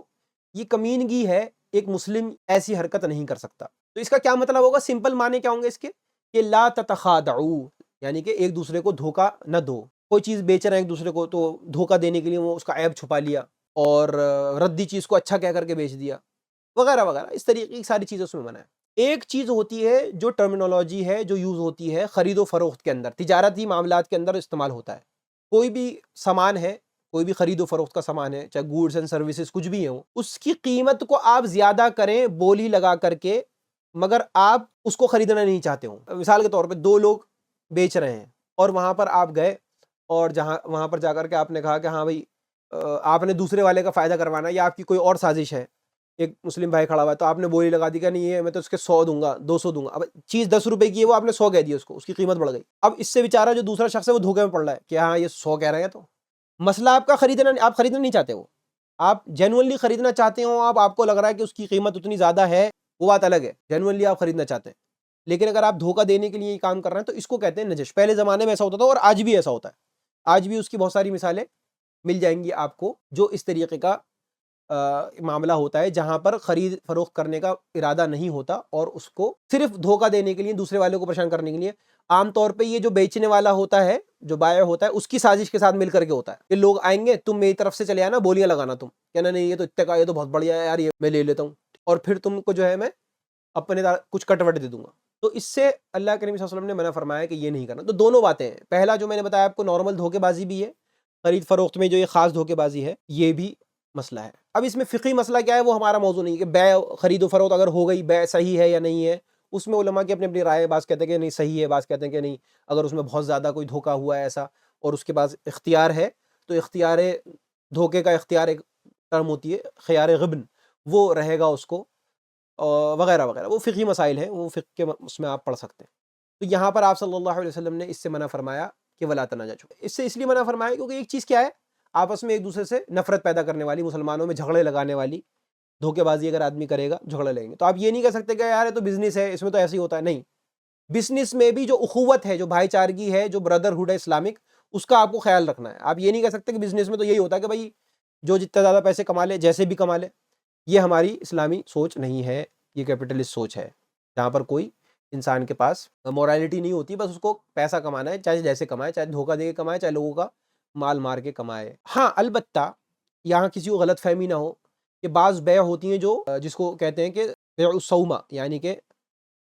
یہ کمینگی ہے. ایک مسلم ایسی حرکت نہیں کر سکتا. تو اس کا کیا مطلب ہوگا؟ سمپل معنی کیا ہوں گے اس کے، کہ لا تتخادعو، یعنی کہ ایک دوسرے کو دھوکہ نہ دو. کوئی چیز بیچ رہے ہیں ایک دوسرے کو، تو دھوکہ دینے کے لیے وہ اس کا عیب چھپا لیا اور ردی چیز کو اچھا کہہ کر کے بیچ دیا، وغیرہ وغیرہ. اس طریقے کی ساری چیزیں اس میں منع ہے. ایک چیز ہوتی ہے جو ٹرمینالوجی ہے، جو یوز ہوتی ہے خرید و فروخت کے اندر، تجارتی معاملات کے اندر استعمال ہوتا ہے. کوئی بھی سامان ہے، کوئی بھی خرید و فروخت کا سامان ہے، چاہے گوڈز اینڈ سروسز کچھ بھی ہیں، اس کی قیمت کو آپ زیادہ کریں بولی لگا کر کے، مگر آپ اس کو خریدنا نہیں چاہتے ہوں. مثال کے طور پہ دو لوگ بیچ رہے ہیں اور وہاں پر آپ گئے اور وہاں پر جا کر کے آپ نے کہا کہ ہاں بھائی آپ نے دوسرے والے کا فائدہ کروانا ہے، یا آپ کی کوئی اور سازش ہے. ایک مسلم بھائی کھڑا ہوا ہے تو آپ نے بولی لگا دی کہ نہیں ہے میں تو اس کے 100 دوں گا، 200 دوں گا. اب چیز 10 روپے کی ہے، وہ آپ نے 100 کہہ دی، اس کی قیمت بڑھ گئی. اب اس سے بیچارہ جو دوسرا شخص ہے وہ دھوکے میں پڑ رہا ہے کہ ہاں یہ 100 کہہ رہے ہیں. تو مسئلہ آپ کا آپ خریدنا نہیں چاہتے، وہ آپ جینوئنلی خریدنا چاہتے ہو، آپ کو لگ رہا ہے کہ اس کی قیمت اتنی زیادہ ہے، وہ بات الگ ہے، جینوئنلی آپ خریدنا چاہتے ہیں. لیکن اگر آپ دھوکہ دینے کے لیے یہ کام کر رہے ہیں تو اس کو کہتے ہیں نجش. پہلے زمانے میں ایسا ہوتا تھا اور آج بھی ایسا ہوتا ہے. آج بھی اس کی بہت ساری مثالیں مل جائیں گی آپ کو، جو اس طریقے کا معاملہ ہوتا ہے جہاں پر خرید فروخت کرنے کا ارادہ نہیں ہوتا اور اس کو صرف دھوکہ دینے کے لیے، دوسرے والے کو پریشان کرنے کے لیے. عام طور پہ یہ جو بیچنے والا ہوتا ہے، جو بائر ہوتا ہے، اس کی سازش کے ساتھ مل کر کے ہوتا ہے کہ لوگ آئیں گے، تم میری طرف سے چلے آنا، بولیاں لگانا، تم کہنا نہیں یہ تو اتنے کا، یہ تو بہت بڑھیا ہے یار، یہ میں لے لیتا ہوں، اور پھر تم کو جو ہے میں اپنے کچھ کٹوٹ دے دوں گا. تو اس سے اللہ کریم صلی اللہ علیہ وسلم نے منع فرمایا کہ یہ نہیں کرنا. تو دونوں باتیں ہیں. پہلا جو میں نے بتایا آپ کو نارمل دھوکے بازی بھی ہے، خرید فروخت میں جو یہ خاص دھوکے بازی ہے یہ بھی مسئلہ ہے. اب اس میں فقہی مسئلہ کیا ہے وہ ہمارا موضوع نہیں کہ بیع خرید و فروخت اگر ہو گئی، بیع صحیح ہے یا نہیں ہے. اس میں علماء کی اپنی اپنی رائے، بعض کہتے ہیں کہ نہیں صحیح ہے، بعض کہتے ہیں کہ نہیں، اگر اس میں بہت زیادہ کوئی دھوکہ ہوا ہے ایسا اور اس کے بعد اختیار ہے، تو اختیار دھوکے کا اختیار ایک ٹرم ہوتی ہے خیار غبن، وہ رہے گا اس کو، وغیرہ وغیرہ. وہ فقہی مسائل ہیں، وہ فقہ کے اس میں آپ پڑھ سکتے ہیں. تو یہاں پر آپ صلی اللہ علیہ وسلم نے اس سے منع فرمایا کہ ولا تناجشوا. اس سے اس لیے منع فرمایا کیونکہ ایک چیز کیا ہے، آپس میں ایک دوسرے سے نفرت پیدا کرنے والی، مسلمانوں میں جھگڑے لگانے والی دھوکے بازی اگر آدمی کرے گا، جھگڑے لیں گے. تو آپ یہ نہیں کہہ سکتے کہ یار یہ تو بزنس ہے، اس میں تو ایسے ہی ہوتا ہے. نہیں، بزنس میں بھی جو اخوت ہے، جو بھائی چارگی ہے، جو بردرہڈ ہے اسلامک، اس کا آپ کو خیال رکھنا ہے. آپ یہ نہیں کہہ سکتے کہ بزنس میں تو یہی ہوتا ہے کہ بھائی جو جتنا زیادہ پیسے کما لے، جیسے بھی کما لے. یہ ہماری اسلامی سوچ نہیں ہے، یہ کیپٹلسٹ سوچ ہے جہاں پر کوئی انسان کے پاس مورالٹی نہیں ہوتی، بس اس کو پیسہ کمانا ہے، چاہے جیسے کمائے، چاہے دھوکہ دے کے کمائے، چاہے لوگوں کا مال مار کے کمائے. ہاں البتہ یہاں کسی کو غلط فہمی نہ ہو کہ بعض بیع ہوتی ہیں جو جس کو کہتے ہیں کہ بیع الصومہ، یعنی کہ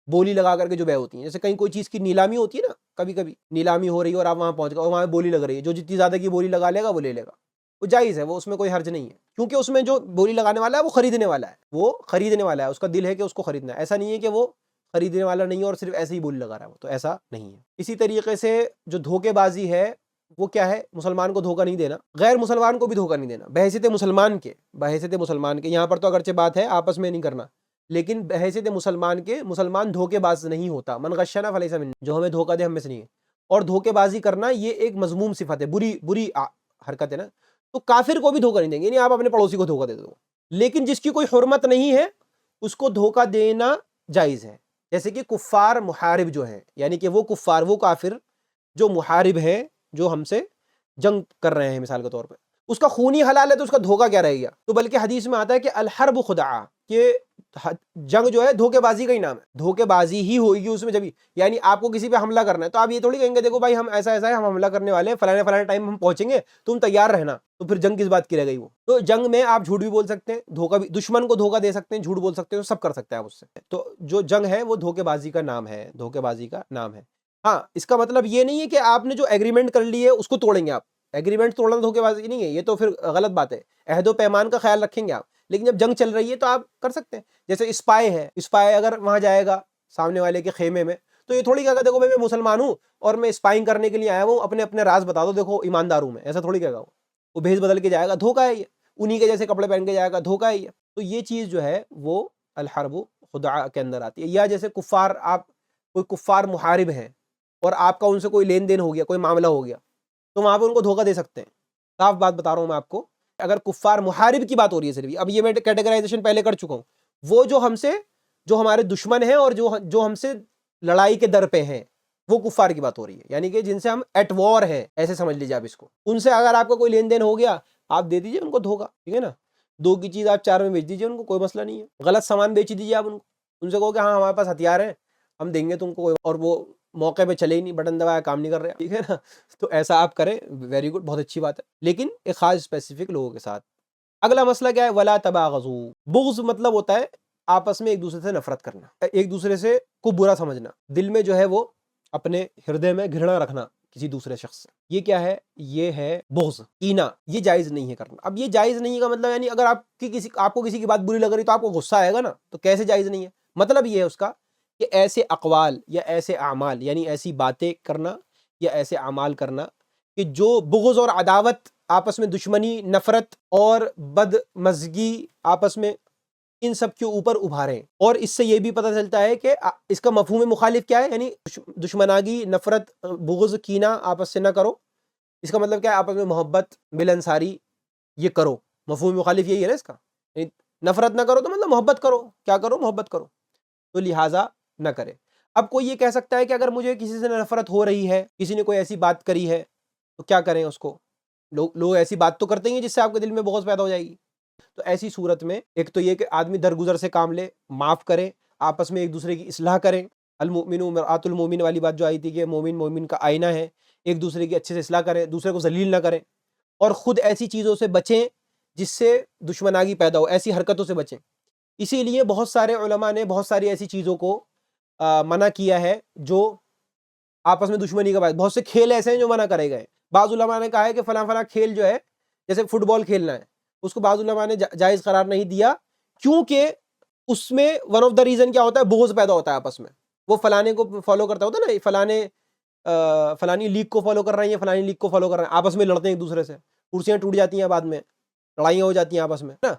بولی لگا کر کے جو بیع ہوتی ہیں. جیسے کہیں کوئی چیز کی نیلامی ہوتی ہے نا، کبھی کبھی نیلامی ہو رہی ہے اور آپ وہاں پہنچ گئے اور وہاں بولی لگ رہی ہے، جو جتنی زیادہ کی بولی لگا لے گا وہ لے لے گا. وہ جائز ہے، وہ اس میں کوئی حرج نہیں ہے، کیونکہ اس میں جو بولی لگانے والا ہے وہ خریدنے والا ہے، وہ خریدنے والا ہے، اس کا دل ہے کہ اس کو خریدنا ہے. ایسا نہیں ہے کہ وہ خریدنے والا نہیں ہے اور صرف ایسے ہی بولی لگا رہا ہے، وہ تو ایسا نہیں ہے. اسی طریقے سے جو دھوکے بازی ہے وہ کیا ہے، مسلمان کو دھوکہ نہیں دینا، غیر مسلمان کو بھی دھوکہ نہیں دینا. بحیثیت مسلمان کے یہاں پر تو اگرچہ بات ہے آپس میں نہیں کرنا، لیکن بحیثیت مسلمان کے مسلمان دھوکے باز نہیں ہوتا. من غشنا فلیس منی، جو ہمیں دھوکہ دے ہم میں سے نہیں ہے. اور دھوکے بازی کرنا یہ ایک مذموم صفت ہے، بری حرکت ہے نا. تو کافر کو بھی دھوکہ نہیں دیں گے، یعنی آپ اپنے پڑوسی کو دھوکہ دے دو، لیکن جس کی کوئی حرمت نہیں ہے اس کو دھوکہ دینا جائز ہے. جیسے کہ کفار محارب جو ہیں، یعنی کہ وہ کفار، وہ کافر جو محارب ہیں، جو ہم سے جنگ کر رہے ہیں مثال کے طور پہ، اس کا خون ہی حلال ہے تو اس کا دھوکہ کیا رہ گیا؟ تو بلکہ حدیث میں آتا ہے کہ الحرب خدعہ، کہ جنگ جو ہے دھوکے بازی کا ہی نام ہے، دھوکے بازی ہی ہوگی اس میں جب، یعنی آپ کو کسی پہ حملہ کرنا ہے تو آپ یہ تھوڑی کہیں گے دیکھو بھائی ہم ایسا ایسا ہے، ہم حملہ کرنے والے ہیں، فلانے فلانے ٹائم ہم پہنچیں گے، تم تیار رہنا، تو پھر جنگ کس بات کی رہ گئی؟ وہ تو جنگ میں آپ جھوٹ بھی بول سکتے ہیں، دھوکہ بھی، دشمن کو دھوکہ دے سکتے ہیں، جھوٹ بول سکتے ہیں، سب کر سکتے ہیں آپ اس سے۔ تو جو جنگ ہے وہ دھوکے بازی کا نام ہے، دھوکے بازی کا نام ہے۔ ہاں، اس کا مطلب یہ نہیں ہے کہ آپ نے جو ایگریمنٹ کر لی ہے اس کو توڑیں گے آپ، ایگریمنٹ توڑنا دھوکے بازی نہیں ہے، یہ تو پھر غلط بات ہے، عہد و پیمان کا خیال رکھیں گے آپ، لیکن جب جنگ چل رہی ہے تو آپ کر سکتے ہیں۔ جیسے اسپائے ہے، اسپائے اگر وہاں جائے گا سامنے والے کے خیمے میں تو یہ تھوڑی کہے گا دیکھو بھائی میں مسلمان ہوں اور میں اسپائنگ کرنے کے لیے آیا ہوں، اپنے اپنے راز بتا دو، دیکھو ایماندار ہوں میں، ایسا تھوڑی کہے گا وہ بھیس بدل کے جائے گا، دھوکہ ہے یہ، انہی کے جیسے کپڑے پہن کے جائے گا، دھوکہ ہے یہ۔ تو یہ چیز جو ہے وہ الحرب خدعہ کے اندر آتی ہے۔ یا جیسے کفار، آپ کوئی کفار محارب ہیں اور آپ کا ان سے کوئی لین دین ہو گیا، کوئی معاملہ ہو گیا، تو وہاں پہ ان کو دھوکہ دے سکتے ہیں۔ صاف بات بتا رہا ہوں میں آپ کو، اگر کفار محارب کی بات ہو رہی ہے صرف، اب یہ میں کیٹیگرائزیشن پہلے کر چکا ہوں، وہ جو ہم سے، جو ہمارے دشمن ہیں اور جو ہم سے لڑائی کے در پہ ہیں، وہ کفار کی بات ہو رہی ہے، یعنی کہ جن سے ہم ایٹ وار ہیں، ایسے سمجھ لیجیے آپ اس کو۔ ان سے اگر آپ کا کوئی لین دین ہو گیا، آپ دے دیجئے ان کو دھوکہ، ٹھیک ہے نا، 2 کی چیز آپ 4 میں بیچ دیجئے ان کو، کوئی مسئلہ نہیں ہے۔ غلط سامان بیچ دیجئے آپ ان سے کہو کہ ہاں ہمارے پاس ہتھیار ہیں، ہم دیں گے تم کو، اور وہ موقع پہ چلے ہی نہیں، بٹن دبایا کام نہیں کر رہے، ٹھیک ہے نا، تو ایسا آپ کریں، ویری گڈ، بہت اچھی بات ہے، لیکن ایک خاص اسپیسیفک لوگوں کے ساتھ۔ اگلا مسئلہ کیا ہے؟ ولا تباغضوا، بغض مطلب ہوتا ہے آپس میں ایک دوسرے سے نفرت کرنا، ایک دوسرے سے کو برا سمجھنا، دل میں جو ہے وہ اپنے ہردے میں گھرنا رکھنا کسی دوسرے شخص سے، یہ کیا ہے؟ یہ ہے بغض، کینہ، یہ جائز نہیں ہے کرنا۔ اب یہ جائز نہیں کا مطلب یعنی اگر آپ کو کسی کی بات بری لگ رہی تو آپ کو غصہ آئے گا نا، تو کیسے جائز نہیں ہے؟ مطلب یہ ہے اس کا کہ ایسے اقوال یا ایسے اعمال، یعنی ایسی باتیں کرنا یا ایسے اعمال کرنا کہ جو بغض اور عداوت، آپس میں دشمنی، نفرت اور بد مزگی آپس میں، ان سب کے اوپر ابھاریں۔ اور اس سے یہ بھی پتہ چلتا ہے کہ اس کا مفہوم مخالف کیا ہے، یعنی دشمناگی، نفرت، بغض، کینہ آپس سے نہ کرو، اس کا مطلب کیا ہے؟ آپس میں محبت، ملنساری یہ کرو، مفہوم مخالف یہی ہے نا اس کا، یعنی نفرت نہ کرو تو مطلب محبت کرو، کیا کرو؟ محبت کرو، تو لہٰذا نہ کرے۔ اب کوئی یہ کہہ سکتا ہے کہ اگر مجھے کسی سے نفرت ہو رہی ہے، کسی نے کوئی ایسی بات کری ہے تو کیا کریں اس کو؟ لوگ ایسی بات تو کرتے ہیں جس سے آپ کے دل میں بغض پیدا ہو جائے گی۔ تو ایسی صورت میں ایک تو یہ کہ آدمی درگزر سے کام لے، معاف کرے، آپس میں ایک دوسرے کی اصلاح کریں، المؤمن مرآۃ المؤمن والی بات جو آئی تھی کہ مومن مومن کا آئینہ ہے، ایک دوسرے کی اچھے سے اصلاح کریں، دوسرے کو ذلیل نہ کریں، اور خود ایسی چیزوں سے بچیں جس سے دشمناگی پیدا ہو، ایسی حرکتوں سے بچیں۔ اسی لیے بہت سارے علماء نے بہت ساری ایسی چیزوں کو منع کیا ہے جو آپس میں دشمنی کا باعث، بہت سے کھیل ایسے ہیں جو منع کرے گئے۔ بعض علماء نے کہا ہے کہ فلاں فلاں کھیل جو ہے، جیسے فٹ بال کھیلنا ہے، اس کو بعض علماء نے جائز قرار نہیں دیا، کیونکہ اس میں ون آف دا ریزن کیا ہوتا ہے؟ بغض پیدا ہوتا ہے آپس میں، وہ فلانے کو فالو کرتا ہوتا ہے نا، فلانی لیگ کو فالو کر رہے ہیں، فلانی لیگ کو فالو کر رہے ہیں، آپس میں لڑتے ہیں ایک دوسرے سے، کرسیاں ٹوٹ جاتی ہیں، بعد میں لڑائیاں ہو جاتی ہیں آپس میں نا۔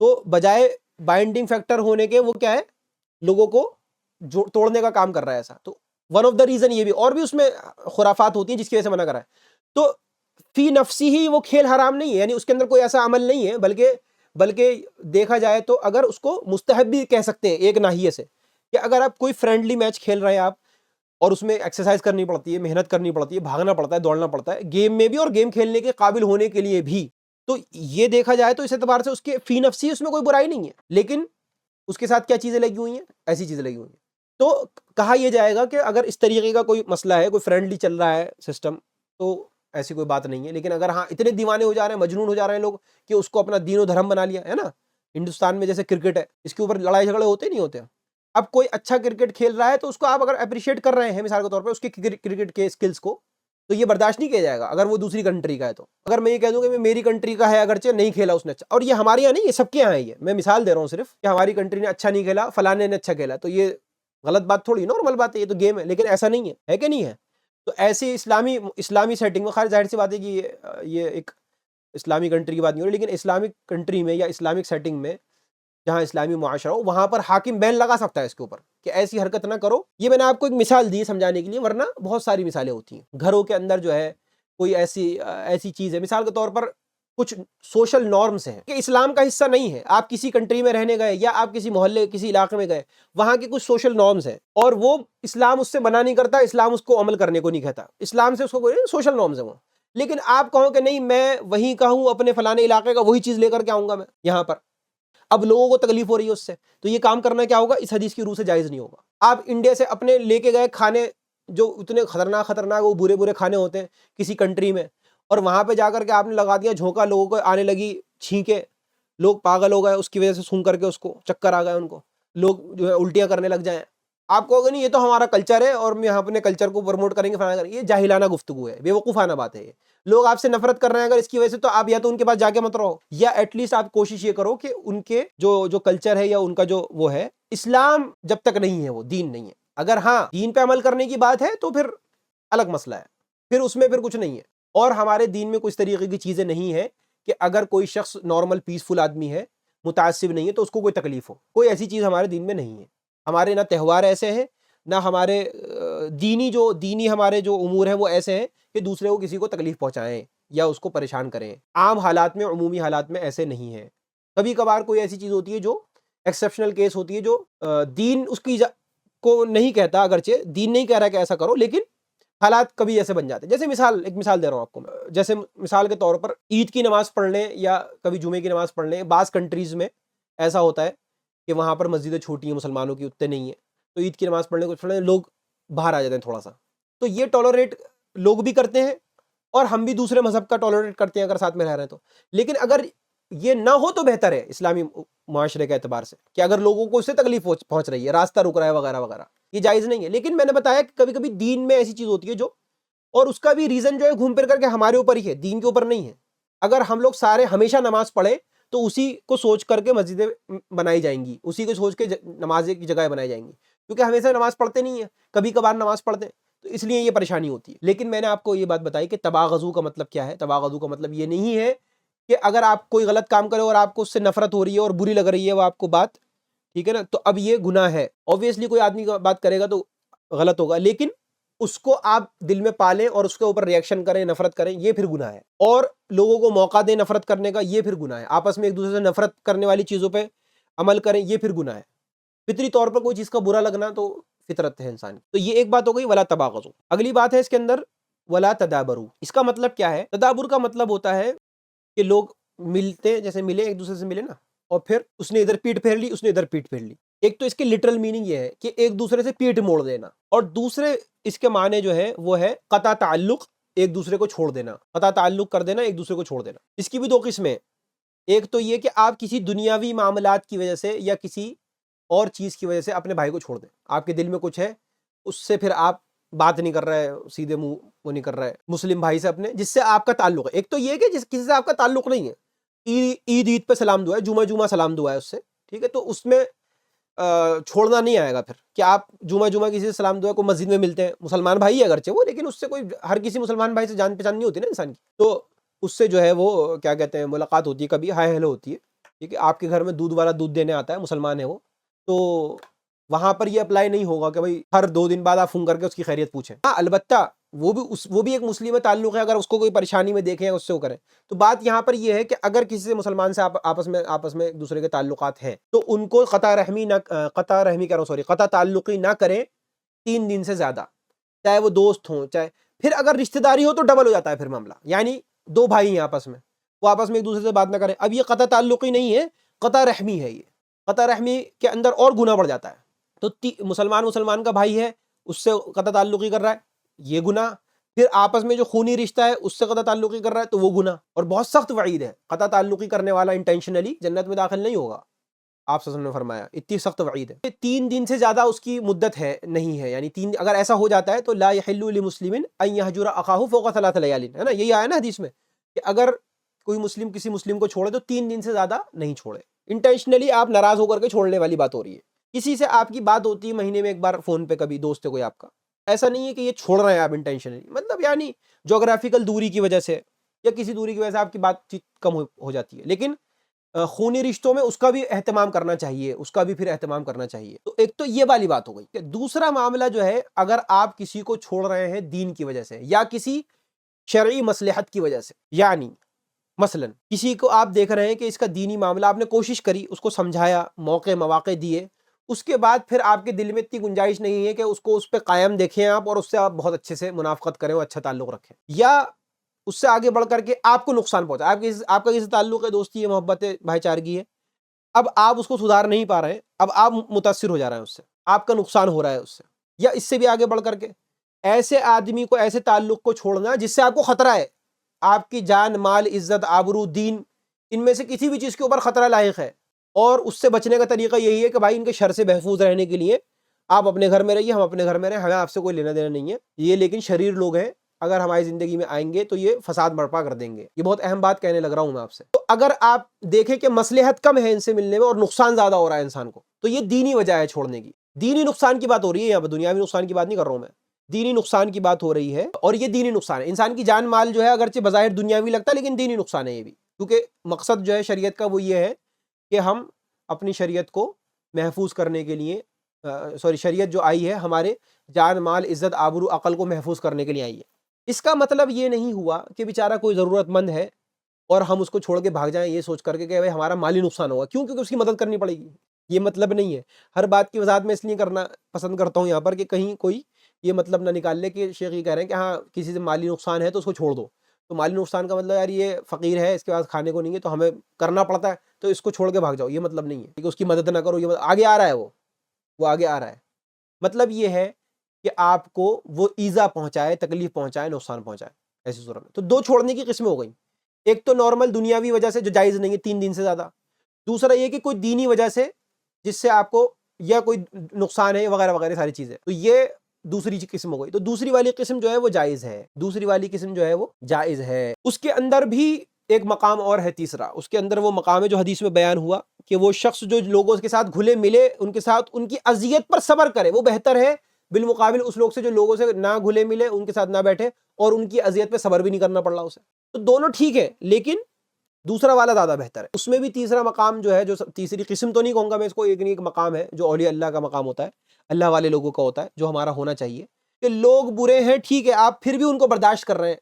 تو بجائے بائنڈنگ فیکٹر ہونے کے وہ کیا ہے؟ لوگوں کو توڑنے کا کام کر رہا ہے ایسا۔ تو ون آف دا ریزن یہ بھی، اور بھی اس میں خرافات ہوتی ہیں جس کی وجہ سے منع کرا ہے۔ تو فی نفسی ہی وہ کھیل حرام نہیں ہے، یعنی اس کے اندر کوئی ایسا عمل نہیں ہے، بلکہ دیکھا جائے تو اگر اس کو مستحب بھی کہہ سکتے ہیں ایک ناحیے سے، کہ اگر آپ کوئی فرینڈلی میچ کھیل رہے ہیں آپ، اور اس میں ایکسرسائز کرنی پڑتی ہے، محنت کرنی پڑتی ہے، بھاگنا پڑتا ہے، دوڑنا پڑتا ہے، گیم میں بھی اور گیم کھیلنے کے قابل ہونے کے لیے بھی، تو یہ دیکھا جائے تو اس اعتبار سے اس کے فی نفسی اس میں کوئی برائی نہیں ہے، لیکن اس کے ساتھ کیا چیزیں لگی ہوئی ہیں؟ ایسی چیزیں لگی ہوئی ہیں۔ تو کہا یہ جائے گا کہ اگر اس طریقے کا کوئی مسئلہ ہے، کوئی فرینڈلی چل رہا ہے سسٹم، تو ایسی کوئی بات نہیں ہے۔ لیکن اگر ہاں اتنے دیوانے ہو جا رہے ہیں، مجنون ہو جا رہے ہیں لوگ کہ اس کو اپنا دین و دھرم بنا لیا ہے نا، ہندوستان میں جیسے کرکٹ ہے، اس کے اوپر لڑائی جھگڑے ہوتے نہیں ہوتے۔ اب کوئی اچھا کرکٹ کھیل رہا ہے تو اس کو آپ اگر اپریشیٹ کر رہے ہیں مثال کے طور پہ اس کے کرکٹ کے اسکلز کو، تو یہ برداشت نہیں کیا جائے گا اگر وہ دوسری کنٹری کا ہے۔ تو اگر میں یہ کہہ دوں کہ میری کنٹری کا ہے، اگرچہ نہیں کھیلا اس نے اچھا، اور یہ ہمارے یہاں نہیں، یہ سب کے یہاں ہے، یہ میں مثال دے رہا ہوں صرف کہ ہماری کنٹری نے اچھا نہیں کھیلا، فلانے نے اچھا کھیلا، تو یہ غلط بات تھوڑی، نارمل بات ہے، یہ تو گیم ہے، لیکن ایسا نہیں ہے کہ نہیں ہے؟ تو ایسی اسلامی سیٹنگ میں، خیر ظاہر سی بات ہے کہ یہ ایک اسلامی کنٹری کی بات نہیں ہو رہی، لیکن اسلامک کنٹری میں یا اسلامک سیٹنگ میں جہاں اسلامی معاشرہ ہو، وہاں پر حاکم بین لگا سکتا ہے اس کے اوپر کہ ایسی حرکت نہ کرو۔ یہ میں نے آپ کو ایک مثال دی سمجھانے کے لیے، ورنہ بہت ساری مثالیں ہوتی ہیں۔ گھروں کے اندر جو ہے کوئی ایسی چیز ہے، مثال کے طور پر کچھ سوشل نارمز ہیں کہ اسلام کا حصہ نہیں ہے. آپ کسی کنٹری میں رہنے گئے یا آپ کسی محلے کسی علاقے میں گئے, وہاں کے کچھ سوشل نارمز ہیں اور وہ اسلام اس سے منع نہیں کرتا, اسلام اس کو عمل کرنے کو نہیں کہتا, اسلام سے اس کو سوشل نارمز ہیں وہ. لیکن آپ کہو کہ نہیں میں وہیں کا ہوں, اپنے فلانے علاقے کا, وہی چیز لے کر کے آؤں گا میں یہاں پر, اب لوگوں کو تکلیف ہو رہی ہے اس سے, تو یہ کام کرنا کیا ہوگا, اس حدیث کی روح سے جائز نہیں ہوگا. آپ انڈیا سے اپنے لے کے گئے کھانے جو اتنے خطرناک وہ برے کھانے ہوتے ہیں کسی کنٹری میں, اور وہاں پہ جا کر کے آپ نے لگا دیا جھونکا, لوگوں کو آنے لگی چھینکیں, لوگ پاگل ہو گئے اس کی وجہ سے, سون کر کے اس کو چکر آ گئے ان کو, لوگ جو ہے الٹیاں کرنے لگ جائیں. آپ کہو گے نہیں یہ تو ہمارا کلچر ہے اور ہم یہاں اپنے کلچر کو پروموٹ کریں گے, فلانا کریں گے. یہ جاہلانہ گفتگو ہے, بیوقوفانہ بات ہے. یہ لوگ آپ سے نفرت کر رہے ہیں اگر اس کی وجہ سے, تو آپ یا تو ان کے پاس جا کے مت رہو, یا ایٹ لیسٹ آپ کوشش یہ کرو کہ ان کے جو کلچر ہے یا ان کا جو وہ ہے, اسلام جب تک نہیں ہے وہ دین نہیں ہے. اگر ہاں دین پہ عمل کرنے کی بات ہے تو پھر الگ مسئلہ ہے, پھر اس میں پھر کچھ نہیں ہے. اور ہمارے دین میں کچھ طریقے کی چیزیں نہیں ہیں کہ اگر کوئی شخص نارمل پیسفل آدمی ہے, متعصب نہیں ہے, تو اس کو کوئی تکلیف ہو. کوئی ایسی چیز ہمارے دین میں نہیں ہے. ہمارے نہ تہوار ایسے ہیں, نہ ہمارے دینی ہمارے جو امور ہیں وہ ایسے ہیں کہ دوسرے کو کسی کو تکلیف پہنچائیں یا اس کو پریشان کریں. عام حالات میں, عمومی حالات میں ایسے نہیں ہے. کبھی کبھار کوئی ایسی چیز ہوتی ہے جو ایکسیپشنل کیس ہوتی ہے, جو دین اس کی کو نہیں کہتا, اگرچہ دین نہیں کہہ رہا کہ ایسا کرو, لیکن حالات کبھی ایسے بن جاتے ہیں. جیسے ایک مثال دے رہا ہوں آپ کو میں, جیسے مثال کے طور پر عید کی نماز پڑھ لیں یا کبھی جمعے کی نماز پڑھ لیں. بعض کنٹریز میں ایسا ہوتا ہے کہ وہاں پر مسجدیں چھوٹی ہیں, مسلمانوں کی اتنے نہیں ہیں, تو عید کی نماز پڑھنے کو لوگ باہر آ جاتے ہیں تھوڑا سا. تو یہ ٹالریٹ لوگ بھی کرتے ہیں اور ہم بھی دوسرے مذہب کا ٹالریٹ کرتے ہیں اگر ساتھ میں رہ رہے ہیں تو. لیکن اگر یہ نہ ہو تو بہتر ہے اسلامی معاشرے کے اعتبار سے, کہ اگر لوگوں کو اس سے تکلیف پہنچ رہی ہے, راستہ رک رہا ہے وغیرہ وغیرہ, یہ جائز نہیں ہے. لیکن میں نے بتایا کہ کبھی کبھی دین میں ایسی چیز ہوتی ہے جو, اور اس کا بھی ریزن جو ہے گھوم پھر کر کے ہمارے اوپر ہی ہے, دین کے اوپر نہیں ہے. اگر ہم لوگ سارے ہمیشہ نماز پڑھیں تو اسی کو سوچ کر کے مسجدیں بنائی جائیں گی, اسی کو سوچ کے نماز کی جگہیں بنائی جائیں گی, کیونکہ ہمیشہ نماز پڑھتے نہیں ہیں, کبھی کبھار نماز پڑھتے ہیں, تو اس لیے یہ پریشانی ہوتی ہے. لیکن میں نے آپ کو یہ بات بتائی کہ تباغضو کا مطلب کیا ہے. تباغضو کا مطلب یہ نہیں ہے کہ اگر آپ کوئی غلط کام کرے اور آپ کو اس سے نفرت ہو رہی ہے اور بری لگ رہی ہے وہ آپ کو بات, ٹھیک ہے نا, تو اب یہ گناہ ہے. اوبویسلی کوئی آدمی بات کرے گا تو غلط ہوگا, لیکن اس کو آپ دل میں پالیں اور اس کے اوپر ریئیکشن کریں, نفرت کریں, یہ پھر گناہ ہے. اور لوگوں کو موقع دیں نفرت کرنے کا, یہ پھر گناہ ہے. آپس میں ایک دوسرے سے نفرت کرنے والی چیزوں پہ عمل کریں, یہ پھر گناہ ہے. فطری طور پر کوئی چیز کا برا لگنا تو فطرت ہے انسان کی. تو یہ ایک بات ہو گئی ولا تباغضوا. اگلی بات ہے اس کے اندر ولا تدابروا. اس کا مطلب کیا ہے؟ تدابر کا مطلب ہوتا ہے کہ لوگ ملتے, جیسے ملے ایک دوسرے سے ملے نا, اور پھر اس نے ادھر پیٹ پھیر لی, اس نے ادھر پیٹ پھیر لی. ایک تو اس کے لٹرل میننگ یہ ہے کہ ایک دوسرے سے پیٹ موڑ دینا, اور دوسرے اس کے معنی جو ہے وہ ہے قطع تعلق, ایک دوسرے کو چھوڑ دینا, قطع تعلق کر دینا, ایک دوسرے کو چھوڑ دینا. اس کی بھی دو قسمیں. ایک تو یہ کہ آپ کسی دنیاوی معاملات کی وجہ سے یا کسی اور چیز کی وجہ سے اپنے بھائی کو چھوڑ دیں. آپ کے دل میں کچھ ہے, اس سے پھر آپ بات نہیں کر رہے, سیدھے منہ وہ نہیں کر رہے مسلم بھائی سے اپنے, جس سے آپ کا تعلق ہے. ایک تو یہ کہ جس کسی سے آپ کا تعلق نہیں ہے, عید پہ سلام دعا ہے, جمعہ سلام دعا ہے اس سے, ٹھیک ہے, تو اس میں چھوڑنا نہیں آئے گا پھر کہ آپ جمعہ کسی سے سلام دعا کو مسجد میں ملتے ہیں, مسلمان بھائی ہے اگرچہ وہ, لیکن اس سے کوئی ہر کسی مسلمان بھائی سے جان پہچان نہیں ہوتی نا انسان کی, تو اس سے جو ہے وہ کیا کہتے ہیں ملاقات ہوتی ہے, کبھی ہائے ہیلو ہوتی ہے. ٹھیک ہے, آپ کے گھر میں دودھ والا دودھ دینے آتا ہے, مسلمان ہے وہ, تو وہاں پر یہ اپلائی نہیں ہوگا کہ بھائی ہر 2 دن بعد آپ فون کر کے اس کی خیریت پوچھیں. ہاں البتہ وہ بھی ایک مسلم تعلق ہے, اگر اس کو کوئی پریشانی میں دیکھیں اس سے وہ کریں. تو بات یہاں پر یہ ہے کہ اگر کسی سے مسلمان سے آپس میں ایک دوسرے کے تعلقات ہیں, تو ان کو قطع تعلقی نہ کریں 3 دن سے زیادہ, چاہے وہ دوست ہوں چاہے, پھر اگر رشتہ داری ہو تو ڈبل ہو جاتا ہے پھر معاملہ. یعنی 2 بھائی ہیں آپس میں, وہ آپس میں ایک دوسرے سے بات نہ کریں. اب یہ قطع تعلقی نہیں ہے, قطع رحمی ہے. یہ قطع رحمی کے اندر اور گناہ بڑھ جاتا ہے. تو مسلمان کا بھائی ہے, اس سے قطع تعلقی کر رہا ہے, یہ گناہ. پھر آپس میں جو خونی رشتہ ہے اس سے قطع تعلقی کر رہا ہے, تو وہ گناہ. اور بہت سخت وعید ہے, قطع تعلقی کرنے والا انٹینشنلی جنت میں داخل نہیں ہوگا, آپ صلی اللہ علیہ وسلم نے فرمایا, اتنی سخت وعید ہے. 3 دن سے زیادہ اس کی مدت ہے نہیں ہے, یعنی 3 اگر ایسا ہو جاتا ہے تو لا یحل لمسلم ان یہجر اخاہ فوق 3 لیال, ہے نا, یہی آیا نا حدیث میں کہ اگر کوئی مسلم کسی مسلم کو چھوڑے تو 3 دن سے زیادہ نہیں چھوڑے. انٹینشنلی آپ ناراض ہو کر کے چھوڑنے والی بات ہو رہی ہے. کسی سے آپ کی بات ہوتی ہے مہینے میں ایک بار فون پہ, کبھی دوست ہے کوئی آپ کا, ایسا نہیں ہے کہ یہ چھوڑ رہے ہیں آپ انٹینشنلی, مطلب یعنی جغرافیکل دوری کی وجہ سے یا کسی دوری کی وجہ سے آپ کی بات چیت کم ہو جاتی ہے. لیکن خونی رشتوں میں اس کا بھی اہتمام کرنا چاہیے, اس کا بھی پھر اہتمام کرنا چاہیے. تو ایک تو یہ والی بات ہو گئی. کہ دوسرا معاملہ جو ہے, اگر آپ کسی کو چھوڑ رہے ہیں دین کی وجہ سے یا کسی شرعی مصلحت کی وجہ سے, یعنی مثلاً کسی کو آپ دیکھ رہے ہیں کہ اس کا دینی معاملہ، آپ نے کوشش کری، اس کو سمجھایا، مواقع دیے، اس کے بعد پھر آپ کے دل میں اتنی گنجائش نہیں ہے کہ اس کو اس پہ قائم دیکھیں آپ اور اس سے آپ بہت اچھے سے منافقت کریں اور اچھا تعلق رکھیں، یا اس سے آگے بڑھ کر کے آپ کو نقصان پہنچا، آپ کا کسی تعلق ہے، دوستی ہے، محبت ہے، بھائی چارگی ہے، اب آپ اس کو سدھار نہیں پا رہے ہیں، اب آپ متاثر ہو جا رہے ہیں اس سے، آپ کا نقصان ہو رہا ہے اس سے، یا اس سے بھی آگے بڑھ کر کے ایسے آدمی کو، ایسے تعلق کو چھوڑنا جس سے آپ کو خطرہ ہے، آپ کی جان، مال، عزت، آبرو، دین، ان میں سے کسی بھی چیز کے اوپر خطرہ لاحق ہے، اور اس سے بچنے کا طریقہ یہی ہے کہ بھائی ان کے شر سے محفوظ رہنے کے لیے آپ اپنے گھر میں رہیے، ہم اپنے گھر میں رہیں، ہمیں آپ سے کوئی لینا دینا نہیں ہے، یہ لیکن شریر لوگ ہیں، اگر ہماری زندگی میں آئیں گے تو یہ فساد برپا کر دیں گے۔ یہ بہت اہم بات کہنے لگ رہا ہوں میں آپ سے۔ تو اگر آپ دیکھیں کہ مصلحت کم ہے ان سے ملنے میں اور نقصان زیادہ ہو رہا ہے انسان کو، تو یہ دینی وجہ ہے چھوڑنے کی۔ دینی نقصان کی بات ہو رہی ہے یہاں پہ، دنیاوی نقصان کی بات نہیں کر رہا ہوں میں، دینی نقصان کی بات ہو رہی ہے، اور یہ دینی نقصان ہے۔ انسان کی جان مال جو ہے اگرچہ بظاہر دنیاوی لگتا ہے لیکن دینی نقصان ہے یہ بھی، کیونکہ مقصد جو ہے شریعت کا وہ یہ ہے کہ ہم اپنی شریعت کو محفوظ کرنے کے لیے، شریعت جو آئی ہے ہمارے جان مال، عزت، آبرو، عقل کو محفوظ کرنے کے لیے آئی ہے۔ اس کا مطلب یہ نہیں ہوا کہ بیچارہ کوئی ضرورت مند ہے اور ہم اس کو چھوڑ کے بھاگ جائیں یہ سوچ کر کے کہ بھائی ہمارا مالی نقصان ہوگا، کیوں؟ کیونکہ اس کی مدد کرنی پڑے گی، یہ مطلب نہیں ہے۔ ہر بات کی وضاحت میں اس لیے کرنا پسند کرتا ہوں یہاں پر کہ کہیں کوئی یہ مطلب نہ نکال لے کہ شیخ یہ کہہ رہے ہیں کہ ہاں کسی سے مالی نقصان ہے تو اس کو چھوڑ دو، تو مالی نقصان کا مطلب یار یہ فقیر ہے، اس کے پاس کھانے کو نہیں ہے تو ہمیں کرنا پڑتا ہے تو اس کو چھوڑ کے بھاگ جاؤ، یہ مطلب نہیں ہے کہ اس کی مدد نہ کرو، یہ آگے آ رہا ہے، وہ آگے آ رہا ہے۔ مطلب یہ ہے کہ آپ کو وہ ایذا پہنچائے، تکلیف پہنچائے، نقصان پہنچائے، ایسی صورت میں تو دو چھوڑنے کی قسمیں ہو گئیں۔ ایک تو نارمل دنیاوی وجہ سے جو جائز نہیں ہے 3 دن سے زیادہ، دوسرا یہ کہ کوئی دینی وجہ سے جس سے آپ کو یا کوئی نقصان ہے وغیرہ وغیرہ ساری چیزیں، تو یہ دوسری قسم ہو گئی۔ تو دوسری والی قسم جو ہے وہ جائز ہے، دوسری والی قسم جو ہے وہ جائز ہے۔ اس کے اندر بھی ایک مقام اور ہے تیسرا، اس کے اندر وہ مقام ہے جو حدیث میں بیان ہوا کہ وہ شخص جو لوگوں کے ساتھ گھلے ملے، ان کے ساتھ ان کی اذیت پر صبر کرے، وہ بہتر ہے بالمقابل اس لوگ سے جو لوگوں سے نہ گھلے ملے، ان کے ساتھ نہ بیٹھے اور ان کی اذیت پہ صبر بھی نہیں کرنا پڑ رہا اسے۔ تو دونوں ٹھیک ہے لیکن دوسرا والا زیادہ بہتر ہے۔ اس میں بھی تیسرا مقام جو ہے، جو تیسری قسم تو نہیں کہوں گا میں اس کو، ایک مقام ہے جو اولیاء اللہ کا مقام ہوتا ہے، اللہ والے لوگوں کا ہوتا ہے، جو ہمارا ہونا چاہیے کہ لوگ برے ہیں ٹھیک ہے، آپ پھر بھی ان کو برداشت کر رہے ہیں،